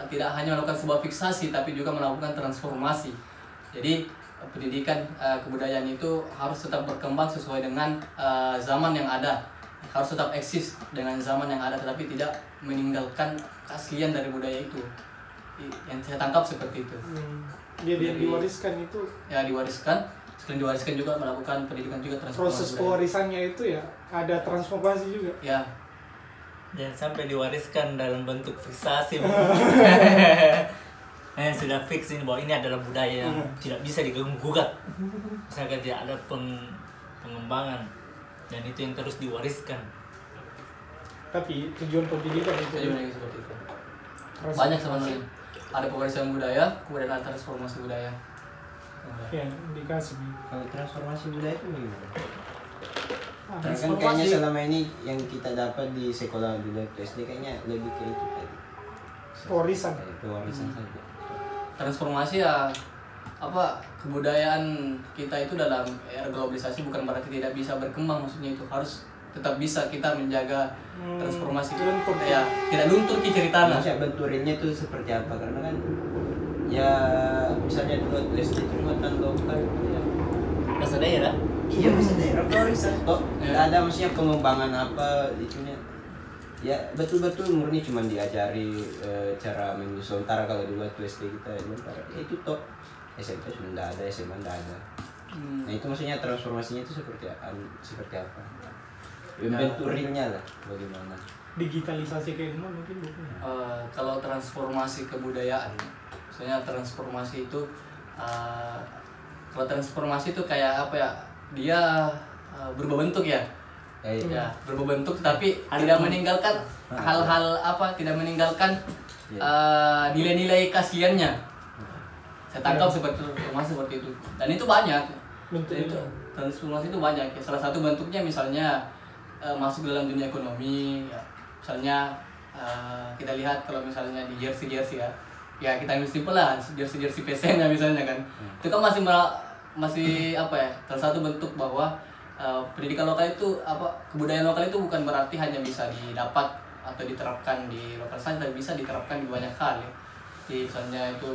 tidak hanya melakukan sebuah fiksasi tapi juga melakukan transformasi. Jadi pendidikan kebudayaan itu harus tetap berkembang sesuai dengan zaman yang ada, harus tetap eksis dengan zaman yang ada, tetapi tidak meninggalkan keaslian dari budaya itu. Yang saya tangkap seperti itu. Jadi yang diwariskan itu ya diwariskan, selain diwariskan juga melakukan pendidikan juga transformasi. Proses pewarisannya itu ya ada transformasi juga. Ya. Jangan sampai diwariskan dalam bentuk fiksasi. Sudah fix ini bahwa ini adalah budaya yang tidak bisa diganggu-gugat. Misalkan tidak ada pengembangan dan itu yang terus diwariskan. Tapi tujuan pendidikan itu Tujuannya seperti itu. Banyak sebenarnya. Ada pewarisan budaya, kemudian ada transformasi budaya. ya dikasih. Kalau transformasi budaya itu gimana? Kan Transformasi kayaknya selama ini yang kita dapat di sekolah dulu SD kayaknya lebih ke itu tadi. Warisan. Pewarisan saja. Transformasi ya apa kebudayaan kita itu dalam era globalisasi bukan berarti tidak bisa berkembang, maksudnya itu harus tetap bisa kita menjaga transformasi luntur. ya tidak luntur ki ceritanya. Maksudnya benturinnya itu seperti apa? Karena kan ya misalnya dulu SD itu buatan lokal ya. Bahasa daerah. Iya bisa daerah pewarisan kok. Ya. Nggak ada maksudnya pengembangan apa itunya. Ya betul-betul murni cuma diajari cara menyusun. Sementara kalau dulu waktu SD kita sementara ya itu toh SMP sudah tidak ada, SMA tidak ada. Nah itu maksudnya transformasinya itu seperti apa? Bentuk realnya lah bagaimana? Digitalisasi kayak gimana mungkin bukan. Kalau transformasi kebudayaan, maksudnya transformasi itu kalau transformasi itu kayak apa ya? Dia berubah bentuk ya. Ya, berubah bentuk tapi tidak meninggalkan hal-hal apa? Tidak meninggalkan nilai-nilai kasihannya. Saya tangkap seperti itu. Dan itu banyak. Bentuknya. Itu transformasi itu banyak. Ya. Salah satu bentuknya misalnya masuk dalam dunia ekonomi. Ya. Misalnya kita lihat kalau misalnya di jersey ya kita ambil simpel lah jersey PSM ya misalnya kan. Itu kan masih apa ya? Salah satu bentuk bahwa pendidikan lokal itu apa kebudayaan lokal itu bukan berarti hanya bisa didapat atau diterapkan di lokal saja, tapi bisa diterapkan di banyak hal ya. Misalnya itu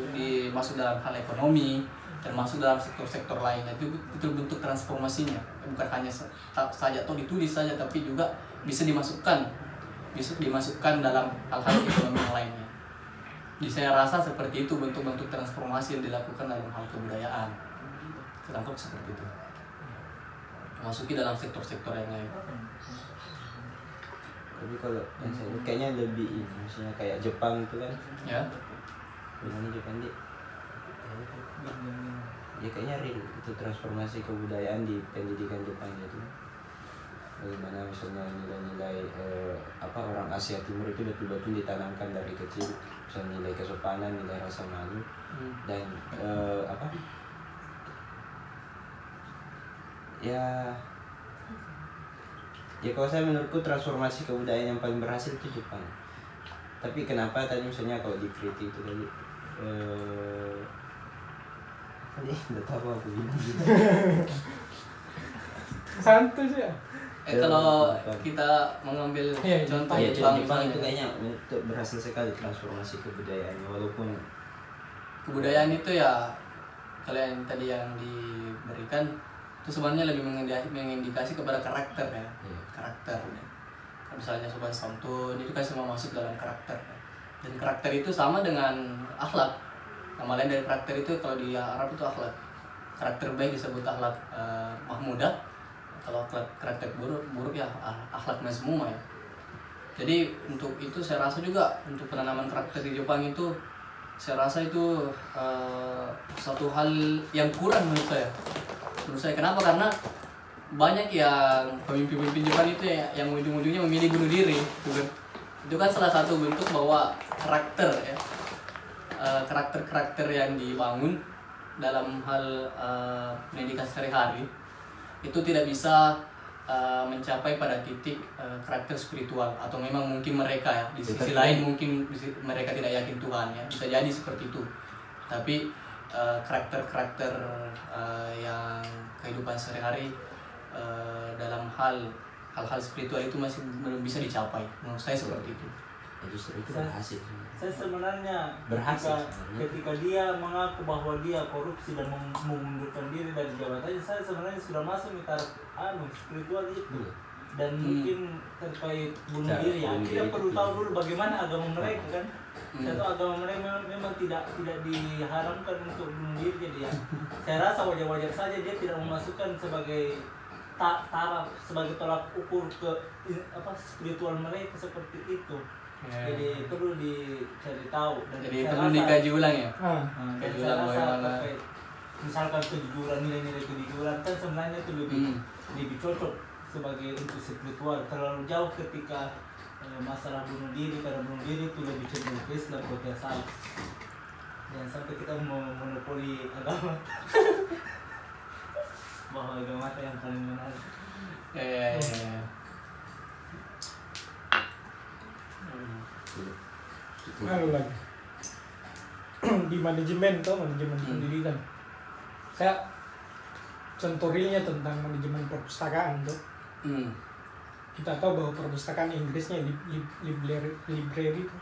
masuk dalam hal ekonomi dan masuk dalam sektor-sektor lainnya, itu bentuk transformasinya, bukan hanya saja atau ditulis saja tapi juga bisa dimasukkan dalam hal-hal ekonomi yang lainnya. Jadi saya rasa seperti itu bentuk-bentuk transformasi yang dilakukan dalam hal kebudayaan. Terangkap seperti itu. Masuki dalam sektor-sektor yang lain. Tapi kalau yang saya lihat kayaknya lebih ini, maksudnya kayak Jepang itu kan. Ya. Gimana Jepang dia? Ya kayaknya real itu transformasi kebudayaan di pendidikan Jepang itu. Bagaimana misalnya nilai-nilai orang Asia Timur itu betul-betul ditanamkan dari kecil, misalnya nilai kesopanan, nilai rasa malu dan ya kalau saya menurutku transformasi kebudayaan yang paling berhasil itu Jepang. Tapi kenapa tadi misalnya kalau dikritik itu tadi nggak tahu aku bilang gitu. Santai sih ya. Kalau kita mengambil contoh Ya, Jepang Jepang itu misalnya, kayaknya untuk berhasil sekali transformasi kebudayaannya walaupun kebudayaan itu ya kalian tadi yang diberikan itu sebenarnya lebih mengindikasi kepada karakter ya. Iya. Karakter ya. Misalnya sopan santun itu kan semua masuk dalam karakter ya. Dan karakter itu sama dengan akhlak. Nama lain dari karakter itu kalau di Arab itu akhlak. Karakter baik disebut akhlak mahmudah. Kalau karakter buruk ya akhlak mazmumah ya. Jadi untuk itu saya rasa juga untuk penanaman karakter di Jepang itu saya rasa itu satu hal yang kurang menurut saya. Kenapa? Karena banyak yang pemimpin-pemimpin Jepang itu yang ujung-ujungnya memilih bunuh diri. Itu kan salah satu bentuk bahwa karakter ya. Karakter-karakter yang dibangun dalam hal pendidikan sehari-hari itu tidak bisa mencapai pada titik karakter spiritual, atau memang mungkin mereka ya di sisi lain mungkin mereka tidak yakin Tuhan ya, bisa jadi seperti itu. Tapi karakter-karakter yang kehidupan sehari-hari dalam hal-hal spiritual itu masih belum bisa dicapai. Menurut saya seperti itu. Ya, justru itu berhasil. Saya sebenarnya Berhasil ketika dia mengaku bahwa dia korupsi dan mengundurkan diri dari jabatannya, saya sebenarnya sudah masuk di taraf spiritual itu. Dan mungkin terkait bunuh diri ya, kita perlu tahu dulu bagaimana agama mereka kan. Satu agama mereka memang tidak diharamkan untuk bunuh diri, jadi ya saya rasa wajar-wajar saja dia tidak memasukkan sebagai taraf, sebagai tolak ukur ke spiritual mereka seperti itu. Jadi perlu dicari tahu dan jadi perlu dikaji ulang ya. Kaji ulang bagaimana. Misalkan kejujuran, nilai-nilai kejujuran kan sebenarnya itu lebih cocok sebagai untuk spiritual. Terlalu jauh ketika masalah bunuh diri, karena bunuh diri itu lebih cenderung ke Islam buat salah. Jangan sampai kita mau monopoli agama. Bahwa agama itu yang paling benar. Lalu lagi di manajemen pendidikan, saya contoh realnya tentang manajemen perpustakaan tuh. Kita tahu bahwa perpustakaan Inggrisnya library itu.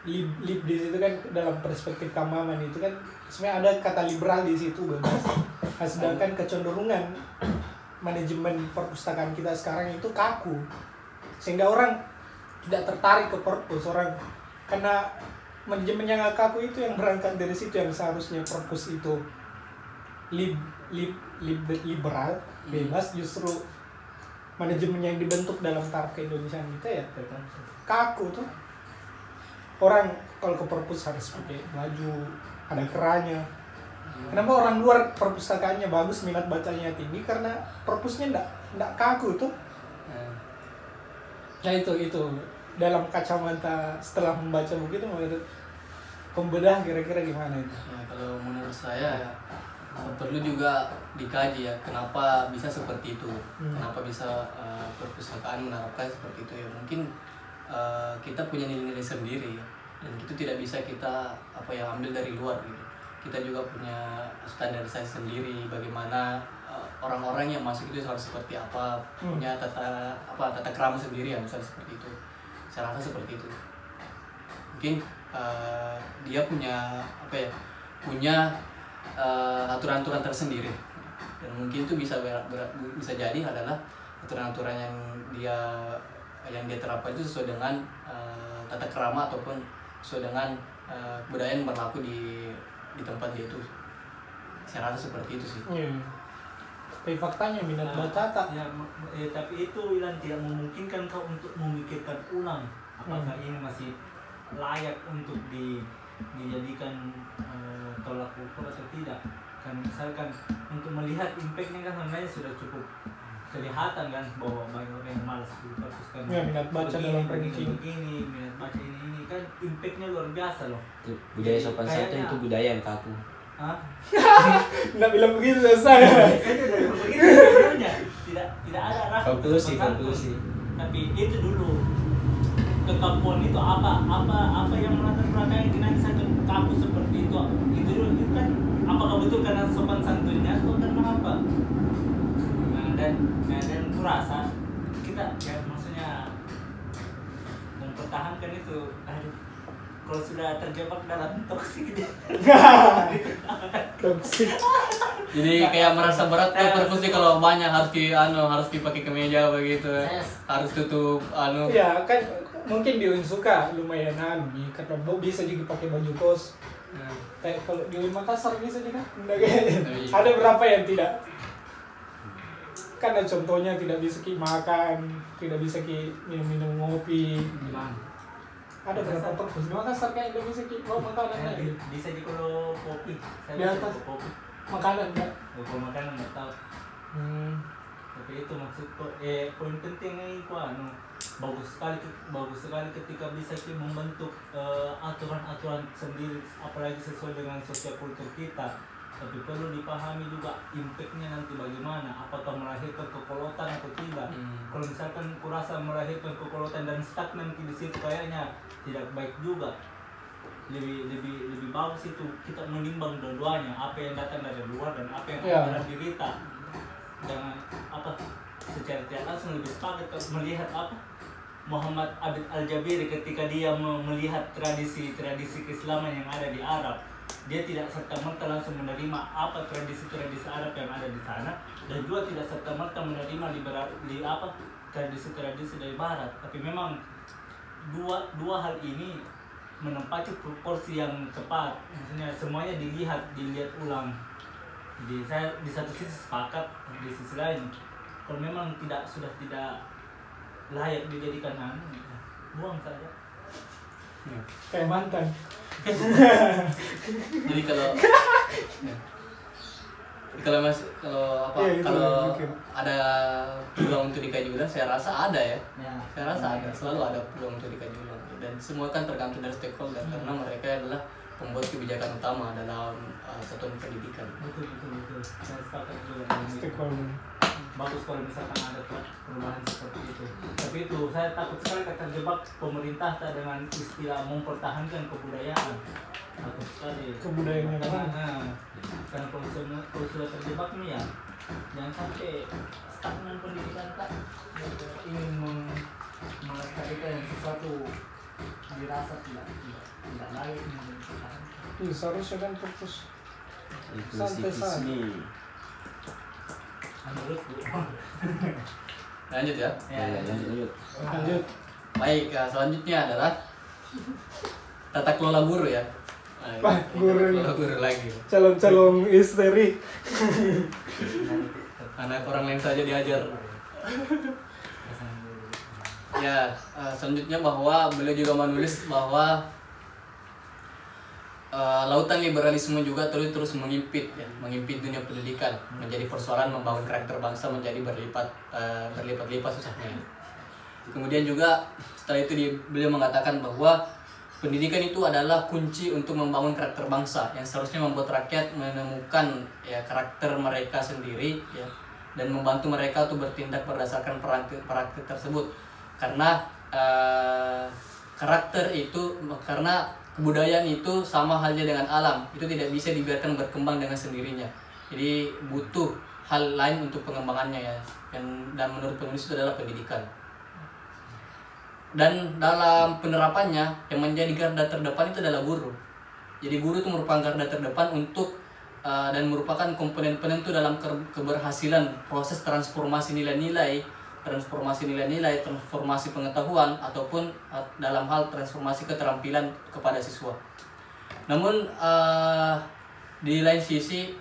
Lib di situ kan dalam perspektif Kamaman itu kan sebenarnya ada kata liberal di situ bebas. Nah, sedangkan kecenderungan manajemen perpustakaan kita sekarang itu kaku, sehingga orang tidak tertarik ke perpus orang, karena manajemen yang kaku itu yang berangkat dari situ, yang seharusnya perpus itu liberal bebas, justru manajemen yang dibentuk dalam taraf keindonesiaan kita ya kaku tuh. Orang kalau ke perpus harus pakai baju ada keranya. Kenapa orang luar perpustakaannya bagus, minat bacanya tinggi? Karena perpusnya ndak kaku tuh. Nah itu dalam kacamata setelah membaca buku itu menurut pembedah kira-kira gimana itu? Ya, kalau menurut saya perlu juga dikaji ya kenapa bisa seperti itu, kenapa bisa perpustakaan menerapkan seperti itu ya. Mungkin kita punya nilai-nilai sendiri dan itu tidak bisa kita ambil dari luar gitu. Kita juga punya standarisasi sendiri bagaimana orang-orang yang masuk itu harus seperti apa, punya tata krama sendiri ya, misalnya seperti itu. Saya rasa seperti itu. Mungkin dia punya aturan-aturan tersendiri dan mungkin itu bisa jadi adalah aturan-aturan yang dia terapkan itu sesuai dengan tata krama ataupun sesuai dengan budaya yang berlaku di tempat dia itu. Saya rasa seperti itu sih. Tapi faktanya minat baca tak. Tapi itu tidak memungkinkan kau untuk memikirkan ulang apakah ini masih layak untuk dijadikan tolak ukur atau tidak. Kan misalkan untuk melihat impact-nya kan sebenarnya sudah cukup kelihatan kan bahwa banyak orang yang malas perpustakaan. Ya, minat baca dalam ranking begini, minat baca ini kan impact-nya luar biasa loh. Budaya sopan santun itu budaya yang kaku. Nggak bilang begitu saya. Saya udah bilang begitu sebenarnya. Tidak ada arah. Konklusi. Tapi itu dulu kekakuan itu apa yang melatar belakang yang bisa kaku seperti itu. Itu dulu itu kan apakah betul karena sopan santunnya atau karena apa? Dan kurasa kita ya maksudnya mempertahankan itu. Kalau sudah terjebak dalam toksik dia. Toksik. Jadi kayak merasa berat tuh perpusnya kalau banyak harus dipakai kemeja begitu. Harus tutup Ya kan mungkin di Unsuka lumayan karena bisa juga pakai baju kos. Kayak kalau di Makassar bisa juga. Ada berapa yang tidak? Kan ada contohnya tidak bisa makan, tidak bisa minum ngopi. Ada berapa perpus di Makassar kayak tidak bisa makanan lagi. Bisa di kalau kopi. Di atas kopi. Makanan enggak? Kalau makanan enggak tahu. Tapi itu maksudku poin pentingnya itu bagus sekali ketika bisa membentuk aturan-aturan sendiri apalagi sesuai dengan sosial kultur kita. Tapi perlu dipahami juga impact-nya nanti bagaimana, apakah melahirkan kekolotan atau tidak. Kalau misalkan kurasa melahirkan kekolotan dan stuck nanti di situ kayaknya tidak baik juga. Lebih bagus itu kita menimbang dua-duanya, apa yang datang dari luar dan apa yang Ya. ada di kita. Dengan apa secara tidak langsung lebih sepakat melihat apa Muhammad Abid Al-Jabiri ketika dia melihat tradisi-tradisi keislaman yang ada di Arab, dia tidak serta-merta langsung menerima apa tradisi-tradisi Arab yang ada di sana, dan juga tidak serta-merta menerima tradisi-tradisi dari Barat. Tapi memang dua hal ini menempati proporsi yang tepat. Maksudnya semuanya dilihat ulang. Jadi saya di satu sisi sepakat, di sisi lain kalau memang sudah tidak layak dijadikan buang saja. Kayak mantan. Jadi kalau kalau Iya, gitu, kalau mungkin. ada peluang untuk dikaji ulang, saya rasa ada ya. Ya. Saya rasa ada, selalu ada peluang untuk dikaji ulang. Dan semua kan tergantung dari stakeholder, karena mereka adalah pembuat kebijakan utama dalam satuan pendidikan. Betul. Saya sepakat juga dengan itu. Stakeholder. Bagus kalau misalkan ada perubahan seperti itu. Tapi itu saya takut sekali terjebak pemerintah dengan istilah mempertahankan kebudayaan. Takut sekali. Kebudayaannya Karena kalau sudah terjebak nih ya, jangan sampai stagnan pendidikan tak ingin melestarikan sesuatu dirasa tidak layak mempertahankan. Iya, seharusnya kan fokus santai Inklusivisme. Menurutku. Lanjut ya. Ya, lanjut. lanjut. Baik, selanjutnya adalah tata kelola guru ya. Wah, guru ini. Guru lagi. Calon-calon istri. Anak orang lain saja diajar. Ya, selanjutnya bahwa beliau juga menulis bahwa lautan liberalisme juga terus mengimpit dunia pendidikan, menjadi persoalan membangun karakter bangsa menjadi berlipat-lipat susahnya. Kemudian juga setelah itu beliau mengatakan bahwa pendidikan itu adalah kunci untuk membangun karakter bangsa yang seharusnya membuat rakyat menemukan ya karakter mereka sendiri ya, dan membantu mereka untuk bertindak berdasarkan praktik tersebut. Karena karena kebudayaan itu sama halnya dengan alam, itu tidak bisa dibiarkan berkembang dengan sendirinya. Jadi butuh hal lain untuk pengembangannya ya. Dan menurut penulis itu adalah pendidikan. Dan dalam penerapannya yang menjadi garda terdepan itu adalah guru. Jadi guru itu merupakan garda terdepan untuk dan merupakan komponen penentu dalam keberhasilan proses transformasi nilai-nilai, transformasi pengetahuan, ataupun dalam hal transformasi keterampilan kepada siswa. Namun di lain sisi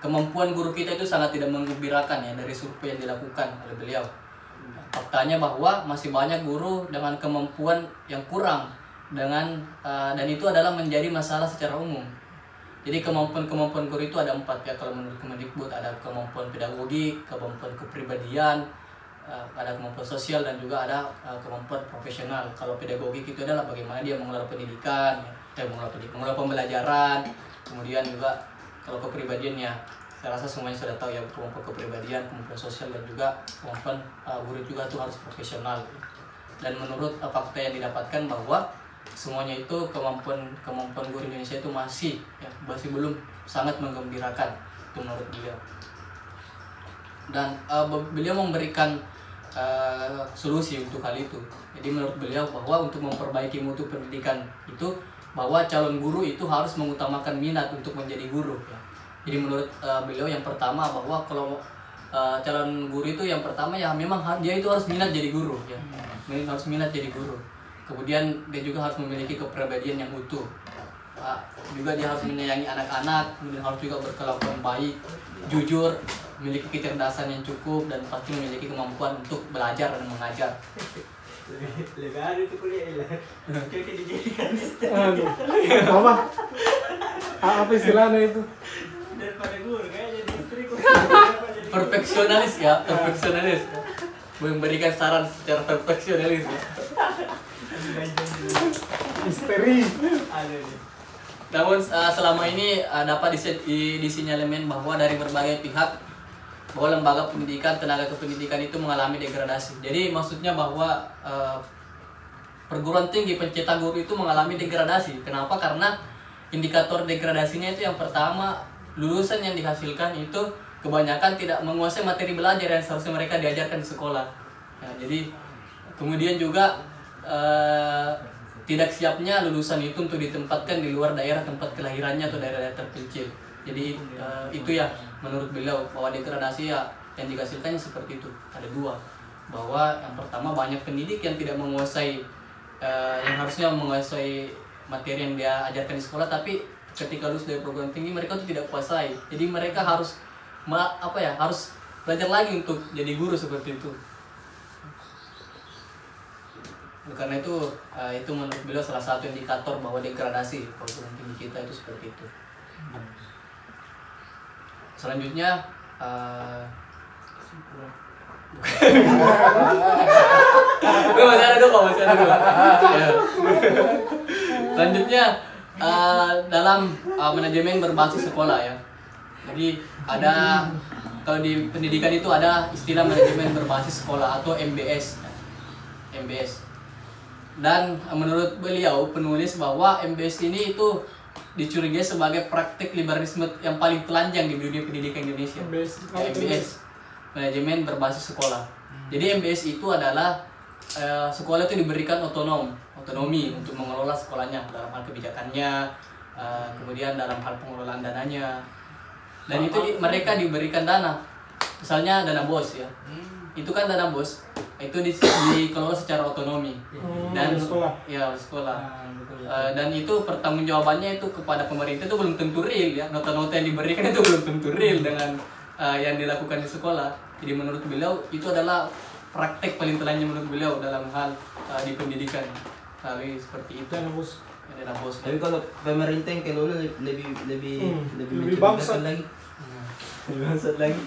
kemampuan guru kita itu sangat tidak menggembirakan ya dari survei yang dilakukan oleh beliau. Faktanya bahwa masih banyak guru dengan kemampuan yang kurang dan itu adalah menjadi masalah secara umum. Jadi kemampuan guru itu ada 4 ya kalau menurut Kemendikbud, ada kemampuan pedagogik, kemampuan kepribadian, ada kemampuan sosial, dan juga ada kemampuan profesional. Kalau pedagogik itu adalah bagaimana dia mengelola pendidikan, mengelola pembelajaran. Kemudian juga kalau kepribadian ya saya rasa semuanya sudah tahu ya, kemampuan kepribadian, kemampuan sosial, dan juga kemampuan guru juga itu harus profesional. Dan menurut fakta yang didapatkan bahwa semuanya itu kemampuan guru Indonesia itu masih belum sangat menggembirakan itu menurut beliau. Dan beliau memberikan solusi untuk hal itu. Jadi menurut beliau bahwa untuk memperbaiki mutu pendidikan itu, bahwa calon guru itu harus mengutamakan minat untuk menjadi guru ya. Jadi menurut beliau yang pertama bahwa kalau calon guru itu yang pertama ya memang dia itu harus minat jadi guru ya. Harus minat jadi guru. Kemudian dia juga harus memiliki kepribadian yang utuh. Juga dia harus menyayangi anak-anak, kemudian harus juga berkelakuan baik, jujur, memiliki kecerdasan yang cukup, dan pasti memiliki kemampuan untuk belajar dan mengajar. Lebih ada itu kuliah kayak dijadikan Apa istilahnya itu? daripada guru kayak jadi istriku. Perfeksionalis ya, perfeksionalis. Memberikan saran secara perfeksionalis ya. Misteri. Ada nih. Namun selama ini dapat disinyalir bahwa dari berbagai pihak bahwa lembaga pendidikan, tenaga kependidikan itu mengalami degradasi. Jadi maksudnya bahwa perguruan tinggi pencetak guru itu mengalami degradasi. Kenapa? Karena indikator degradasinya itu yang pertama, lulusan yang dihasilkan itu kebanyakan tidak menguasai materi belajar yang seharusnya mereka diajarkan di sekolah. Nah, jadi kemudian juga tidak siapnya lulusan itu untuk ditempatkan di luar daerah tempat kelahirannya atau daerah-daerah terpencil. Jadi itu ya menurut beliau bahwa degradasi ya yang dihasilkannya seperti itu. Ada dua, bahwa yang pertama banyak pendidik yang tidak menguasai yang harusnya menguasai materi yang dia ajarkan di sekolah, tapi ketika lulus dari perguruan tinggi mereka itu tidak kuasai. Jadi mereka harus harus belajar lagi untuk jadi guru seperti itu. Karena itu menurut beliau salah satu indikator bahwa degradasi perguruan tinggi kita itu seperti itu. Selanjutnya masih ada dua. Selanjutnya dalam manajemen berbasis sekolah ya. Jadi ada, kalau di pendidikan itu ada istilah manajemen berbasis sekolah atau MBS. Dan menurut beliau penulis bahwa MBS ini itu dicurigai sebagai praktik liberalisme yang paling telanjang di dunia pendidikan Indonesia. MBS, manajemen berbasis sekolah. Jadi MBS itu adalah sekolah itu diberikan otonomi untuk mengelola sekolahnya dalam hal kebijakannya, kemudian dalam hal pengelolaan dananya. Dan itu mereka diberikan dana, misalnya dana BOS ya. Itu kan dana BOS itu dikelola secara otonomi dan sekolah. Dan itu pertanggungjawabannya itu kepada pemerintah itu belum tentu real ya. Nota-nota yang diberikan itu belum tentu real dengan yang dilakukan di sekolah. Jadi menurut beliau itu adalah praktek paling telanjang menurut beliau dalam hal di pendidikan. Tapi seperti itu. Dana BOS. Tapi kalau pemerintah yang kelola lebih bangsat lagi. Lebih bangsat lagi.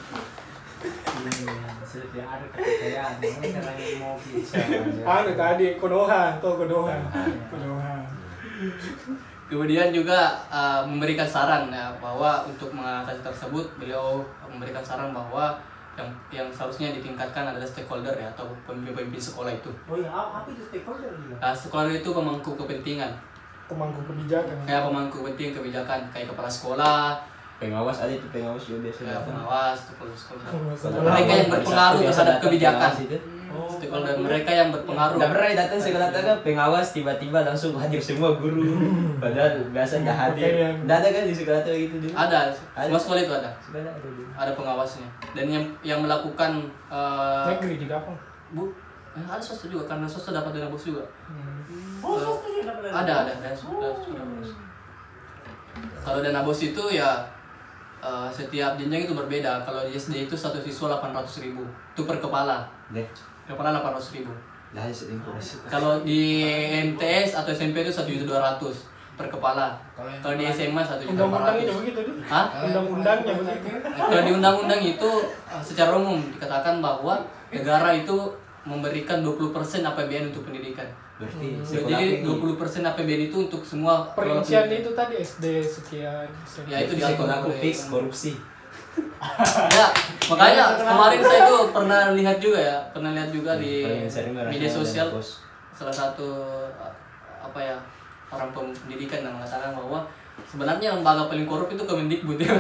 Ada kepercayaan, mau bisa. Ada tadi Konoha. Kemudian juga memberikan saran ya, bahwa untuk mengatasi tersebut beliau memberikan saran bahwa yang seharusnya ditingkatkan adalah stakeholder ya, atau pemimpin sekolah itu. Oh iya, apa itu stakeholder juga? Stakeholder itu pemangku kepentingan. Pemangku kebijakan. Kayak pemangku penting kebijakan, kayak kepala sekolah. Pengawas ada itu, pengawas juga biasanya. Ya, pengawas, stakeholder. Mereka yang berpengaruh terhadap kebijakan. Stakeholder mereka yang berpengaruh. Nggak pernah datang sekolah kan pengawas tiba-tiba langsung hadir semua guru. Padahal biasa nggak hadir. Nggak ada kan di sekolah itu gitu dulu? Ada, semua sekolah itu ada. Ada pengawasnya. Dan yang melakukan negeri juga apa? Ada swasta juga, karena swasta dapat dana BOS juga. Swasta juga dapat dana. Ada BOS. Kalau dana BOS itu ya setiap jenjang itu berbeda. Kalau di SD itu satu siswa 800.000 itu per kepala. Kepala 800.000. Kalau di MTS atau SMP itu 1.200.000 per kepala. Kalau di SMA 1.400.000. Undang-undangnya begitu nih. Hah? Undang-undangnya begitu. Kalau di undang-undang itu secara umum dikatakan bahwa negara itu memberikan 20% APBN untuk pendidikan. Berarti Jadi 20% APBN itu untuk semua perincian itu tadi SD sekian. Ya itu diatur aku fix korupsi. Ya, makanya kemarin saya itu pernah lihat juga di media sosial salah satu orang pendidikan yang mengatakan bahwa sebenarnya lembaga paling korup itu Kemendikbud ya.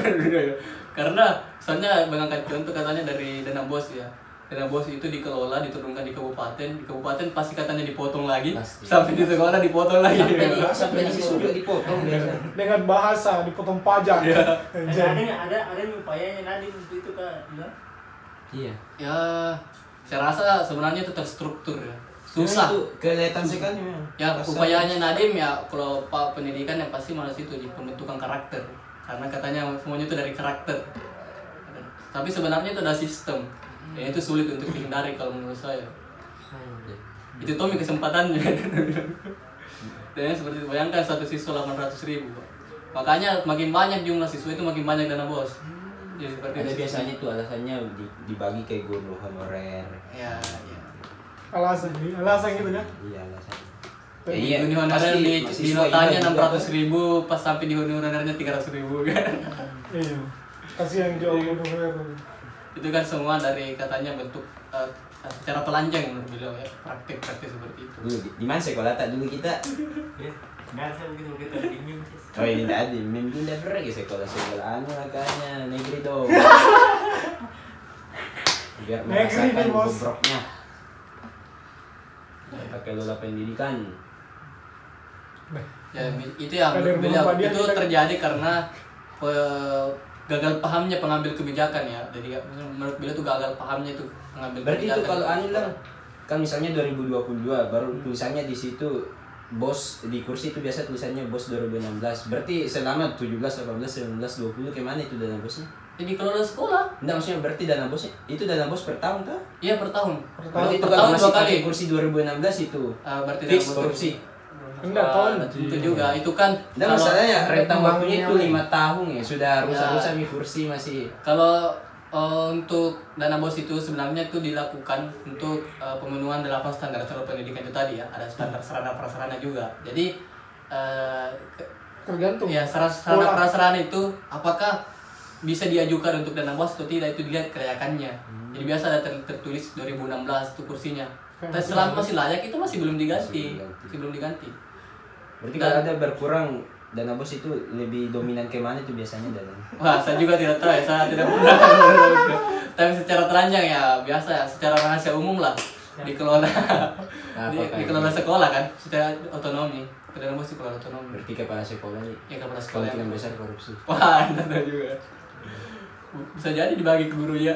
Karena misalnya mengangkat contoh katanya dari dana BOS ya. Dana BOS itu dikelola, diturunkan di kabupaten pasti katanya dipotong lagi, sampai di sekolah dipotong lagi. Sampai di siswa juga dipotong dengan bahasa dipotong pajak. Ya. Ada upayanya Nadiem untuk itu kan? Iya. Ya, saya rasa sebenarnya itu terstruktur ya. Susah. Itu kelihatan sekali memang. Ya, upayanya Nadiem ya kalau Pak Pendidikan yang pasti malah situ di pembentukan karakter. Karena katanya semuanya itu dari karakter. Tapi sebenarnya itu ada sistem. Ya, itu sulit untuk dihindari kalau menurut saya. Itu Tommy kesempatannya. Dan seperti itu, bayangkan satu siswa 800.000. Makanya makin banyak jumlah siswa itu makin banyak dana BOS. Jadi seperti ada itu. biasanya itu alasannya dibagi kayak guru honorer. Ya. Alasan gitu kan? Iya alasannya. Iya, di honorer di notanya 600.000, pas sampai di honorernya 300.000 kan. Iya. Kasih yang jauh honorer. Itu kan semua dari katanya bentuk secara telanjang menurut beliau ya, praktik seperti itu. Dulu di mana sekolah tak dulu kita? Nggak ada begitu kita di meme. Oh ini tidak ada, mungkin tidak pernah ke sekolah anu makanya negeri dong. Biar Negeri merasakan nih, Bos. bobroknya. Pakai lula pendidikan. Ya itu yang Kader beliau Muhammadiyah itu kita- terjadi karena gagal pahamnya pengambil kebijakan ya. Jadi menurut beliau itu gagal pahamnya itu pengambil Berarti itu kebijakan. kalau anu lah, kan misalnya 2022 baru tulisannya di situ bos di kursi itu biasa tulisannya bos 2016. Berarti selama 17, 18, 19, 20 kemana itu dana bosnya? Jadi kalau ada sekolah, Enggak maksudnya berarti dana bosnya itu dana bos per tahun kah? iya per tahun. Berarti itu Per kalau tahun masih 2 kali. pakai kursi 2016 itu Berarti fix dalam korupsi. Enggak tahun. Itu juga itu kan Nah kalau- masalahnya rentang waktunya itu Kembangnya. 5 tahun ya sudah Ya. rusak-rusak nih kursi masih. Kalau untuk dana bos itu sebenarnya itu dilakukan untuk pemenuhan 8 standar pendidikan itu tadi ya, ada standar sarana prasarana juga. Jadi Tergantung. ya sarana prasarana itu apakah bisa diajukan untuk dana bos atau tidak itu dilihat kelayakannya. Jadi biasa ada tertulis 2016 itu kursinya. Tapi selama masih layak itu masih belum diganti, masih belum diganti. Berarti kalau ada berkurang dana bos itu lebih dominan kemana itu biasanya dana? Wah, saya juga tidak tahu ya, saya tidak pernah. Tapi secara telanjang ya biasa ya, secara rahasia umum lah dikelola dikelola sekolah kan, secara otonomi. Dana bos dikelola otonomi. Berarti kepala sekolah nih Ya kepala sekolah. kemungkinan besar korupsi. Wah, tidak tahu juga. Bisa jadi dibagi ke guru ya.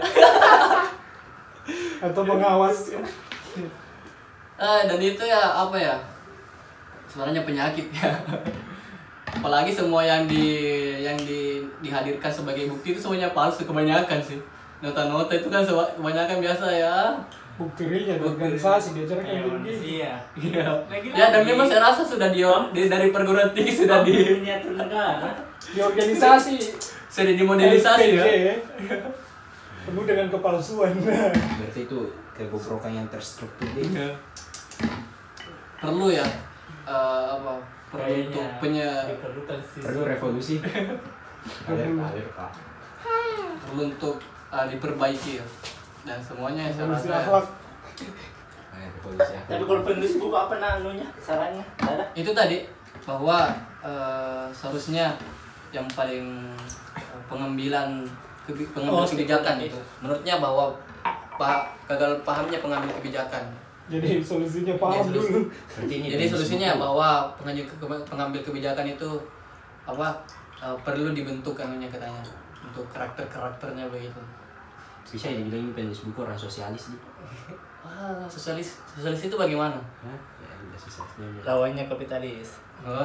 Atau pengawas. Dan itu ya apa ya? Sebenarnya penyakit ya. Apalagi semua yang dihadirkan sebagai bukti itu semuanya palsu kebanyakan sih. Nota-nota itu kan kebanyakan biasa ya. Bukti realnya di organisasi diajarkan begini. Iya. Iya. Ya dan memang saya rasa sudah dari perguruan tinggi sudah Miniatur negara. Di organisasi sudah dimodelisasi ya. LPG, penuh dengan kepalsuan. Berarti itu kebobrokan yang terstruktur deh. Perlu ya perlu untuk diperlukan sih. Perlu revolusi. perlu untuk diperbaiki ya. Dan semuanya saya Revolusi rasa akhlak. Revolusi. Tapi kalau penulis buku apa anunya? Sarannya? Ada? itu tadi bahwa seharusnya yang paling pengambilan kebijakan seperti itu menurutnya bahwa gagal pahamnya pengambil kebijakan. Jadi solusinya paham Jadi dulu. Berarti ini Jadi dari solusinya buku. bahwa pengambil kebijakan itu perlu dibentuk anunya katanya untuk karakternya begitu. Bisa dibilang ini penulis buku orang sosialis nih. Sosialis itu bagaimana? Hah? Ya udah sosialisnya. Lawannya kapitalis. Oh,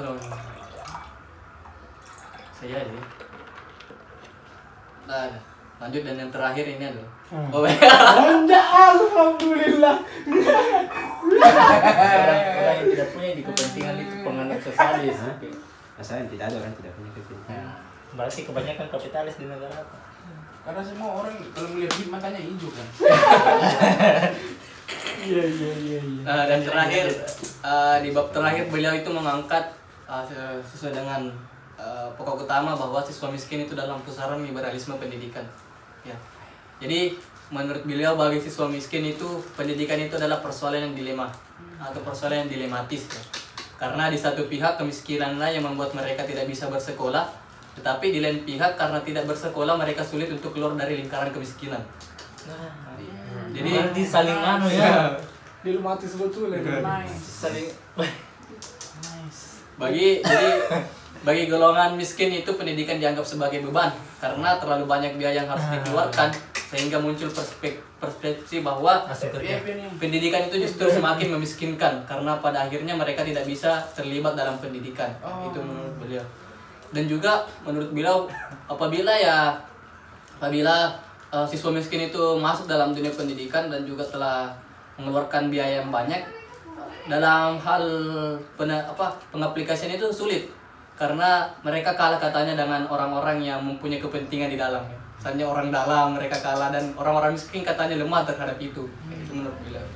saya sih. Nah, lanjut dan yang terakhir ini adalah. Anda alhamdulillah. Orang yang tidak punya di kepentingan itu penganut sosialis. Masalahnya tidak ada orang tidak punya kepentingan. Nah, berarti kebanyakan kapitalis di negara apa? Karena semua orang kalau melihat duit matanya hijau kan. Iya. Dan terakhir di bab terakhir beliau itu mengangkat sesuai dengan pokok utama bahwa siswa miskin itu dalam pusaran liberalisme pendidikan. Ya. Jadi menurut beliau bagi siswa miskin itu pendidikan itu adalah persoalan yang dilema atau persoalan yang dilematis. Ya. Karena di satu pihak kemiskinan yang membuat mereka tidak bisa bersekolah, tetapi di lain pihak karena tidak bersekolah mereka sulit untuk keluar dari lingkaran kemiskinan. Jadi Berarti saling anu ya. Dilematis betul ya. Saling bagi golongan miskin itu pendidikan dianggap sebagai beban karena terlalu banyak biaya yang harus dikeluarkan sehingga muncul persepsi bahwa pendidikan itu justru semakin memiskinkan karena pada akhirnya mereka tidak bisa terlibat dalam pendidikan. Itu menurut beliau. Dan juga menurut beliau apabila siswa miskin itu masuk dalam dunia pendidikan dan juga telah mengeluarkan biaya yang banyak dalam hal pengaplikasian itu sulit karena mereka kalah katanya dengan orang-orang yang mempunyai kepentingan di dalam. Misalnya orang dalam mereka kalah dan orang-orang miskin katanya lemah terhadap itu. Itu menurut beliau.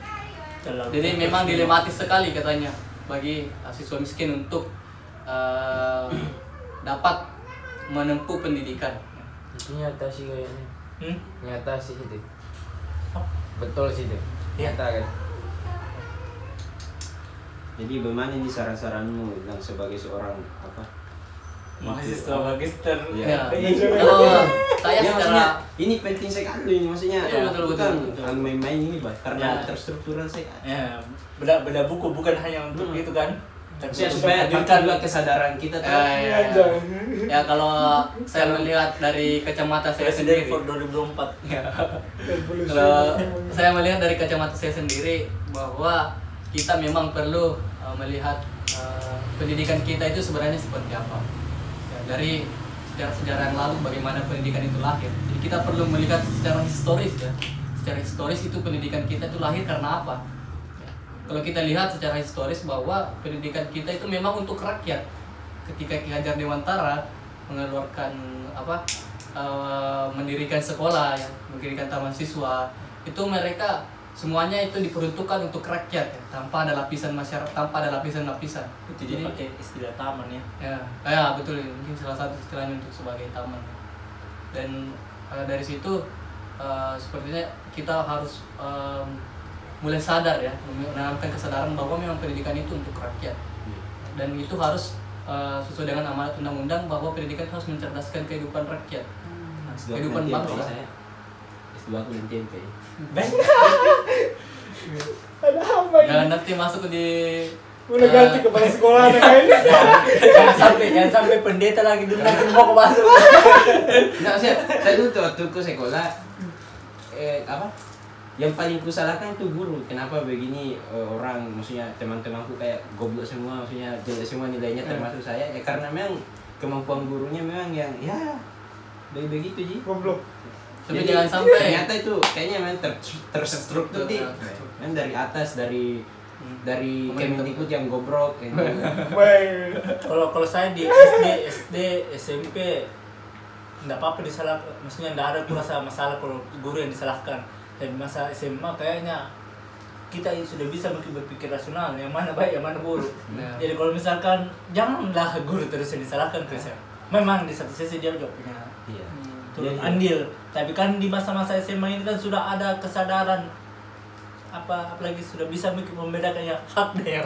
Jadi memang dilematis sekali katanya bagi siswa miskin untuk dapat menempuh pendidikan. Itu nyata sih kayaknya. Nyata sih itu. Betul sih itu. nyata kan. Jadi bagaimana ini saran-saranmu yang sebagai seorang apa mahasiswa magister. Ya. Iya. Kalau saya Ya, secara maksudnya ini penting sekali ini maksudnya. Betul, bukan betul. main-main ini bah karena Ya. terstruktural sekali. Ya, beda buku bukan hanya untuk itu kan. Tapi Ya, untuk supaya menghadirkan timbul juga kesadaran kita tuh. ya. Ya kalau saya melihat dari kacamata saya presiden sendiri. for 2024. Ya. Revolusi. Kalau saya melihat dari kacamata saya sendiri bahwa kita memang perlu melihat pendidikan kita itu sebenarnya seperti apa. Ya, dari sejarah-sejarah yang lalu bagaimana pendidikan itu lahir. Jadi kita perlu melihat secara historis ya. Secara historis itu pendidikan kita itu lahir karena apa? Ya. Kalau kita lihat secara historis bahwa pendidikan kita itu memang untuk rakyat. Ketika Ki Hajar Dewantara mengeluarkan mendirikan sekolah ya, mendirikan taman siswa, itu mereka semuanya itu diperuntukkan untuk rakyat ya, tanpa ada lapisan masyarakat, tanpa ada lapisan-lapisan. Itu jadi pakai istilah taman ya. Ya betul, mungkin salah satu istilahnya untuk sebagai taman. Dan dari situ sepertinya kita harus mulai sadar ya, menanamkan kesadaran bahwa memang pendidikan itu untuk rakyat. Dan itu harus sesuai dengan amanat undang-undang bahwa pendidikan harus mencerdaskan kehidupan rakyat. Kehidupan bangsa. S2 aku nanti MP. Ada apa ini? Jangan nanti masuk di Udah ganti kepala sekolah ini. jangan sampai pendeta lagi dulu nanti mau masuk. Nah, saya dulu tuh waktu ke sekolah yang paling kusalahkan itu guru. Kenapa begini orang, maksudnya teman-temanku kayak goblok semua, maksudnya jelek semua nilainya termasuk saya. Ya karena memang kemampuan gurunya memang yang ya begitu ji. Goblok. Tapi Jadi, jangan sampai ternyata itu kayaknya memang terstruktur nih. Memang dari atas dari Kemendikbud yang gobrok gitu. Baik. Kalau saya di SD, SMP enggak apa-apa disalahkan, maksudnya enggak ada kurasa masalah kalau guru yang disalahkan. Dan masa SMA kayaknya kita sudah bisa berpikir rasional, yang mana baik, yang mana buruk. Ya. Jadi kalau misalkan janganlah guru terus yang disalahkan terus ya. Memang di satu sisi dia juga punya Iya. turut Iya. andil, tapi kan di masa-masa SMA ini kan sudah ada kesadaran apalagi sudah bisa membedakan yang hak dan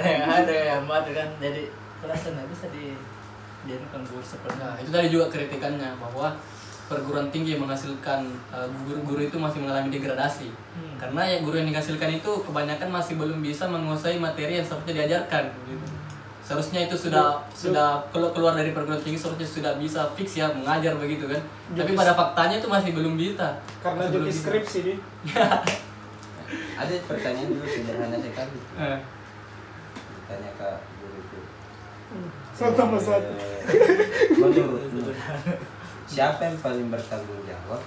yang ada yang mati kan, jadi terasa nggak bisa dijadikan guru seperti Nah, itu tadi juga kritikannya bahwa perguruan tinggi yang menghasilkan guru-guru itu masih mengalami degradasi. Karena ya guru yang dihasilkan itu kebanyakan masih belum bisa menguasai materi yang seharusnya diajarkan. Gitu. Seharusnya itu sudah keluar dari perguruan tinggi seharusnya sudah bisa fix ya mengajar begitu kan. Tapi pada faktanya itu masih belum bisa. Karena Masih jadi belum bisa. skripsi nih. Ada pertanyaan dulu sederhana sekali. Tanya ke guru itu. Satu satu. Menurutmu siapa yang paling bertanggung jawab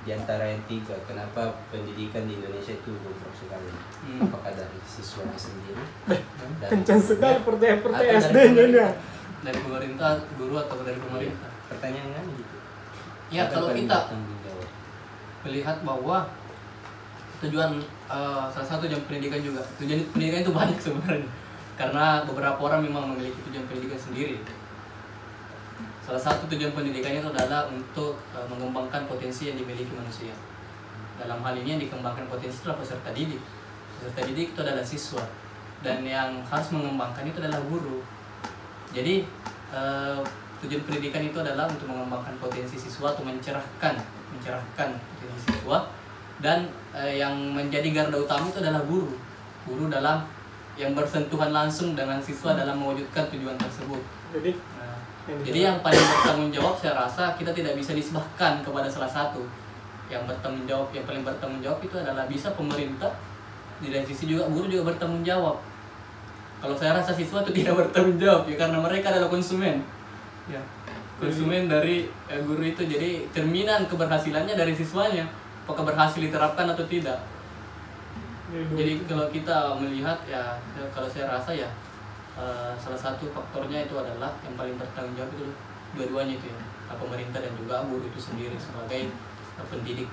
di antara yang tiga? Kenapa pendidikan di Indonesia itu bobrok sekali? Apakah dari siswanya sendiri? Kencang sekali pertanyaan Atau SD-nya nya. Dari pemerintah, guru atau dari pemerintah. Pertanyaan kan gitu. Ya Siapa kalau yang paling kita bertanggung jawab? melihat bahwa tujuan salah satu tujuan pendidikan juga, tujuan pendidikan itu banyak sebenarnya. Karena beberapa orang memang memiliki tujuan pendidikan sendiri. Salah satu tujuan pendidikan itu adalah untuk mengembangkan potensi yang dimiliki manusia. Dalam hal ini yang dikembangkan potensi adalah peserta didik. Peserta didik itu adalah siswa. Dan yang harus mengembangkan itu adalah guru. Jadi tujuan pendidikan itu adalah untuk mengembangkan potensi siswa atau mencerahkan potensi siswa. Dan yang menjadi garda utama itu adalah guru. Guru dalam yang bersentuhan langsung dengan siswa dalam mewujudkan tujuan tersebut. Jadi yang paling bertanggung jawab saya rasa kita tidak bisa disebahkan kepada salah satu. Yang paling bertanggung jawab itu adalah bisa pemerintah, di lain sisi juga guru juga bertanggung jawab. Kalau saya rasa siswa itu tidak bertanggung jawab ya karena mereka adalah konsumen. Ya. Konsumen dari guru itu, jadi cerminan keberhasilannya dari siswanya. Apakah berhasil diterapkan atau tidak. Jadi kalau kita melihat ya kalau saya rasa ya salah satu faktornya itu adalah yang paling bertanggung jawab itu dua-duanya itu ya, pemerintah dan juga guru itu sendiri sebagai pendidik.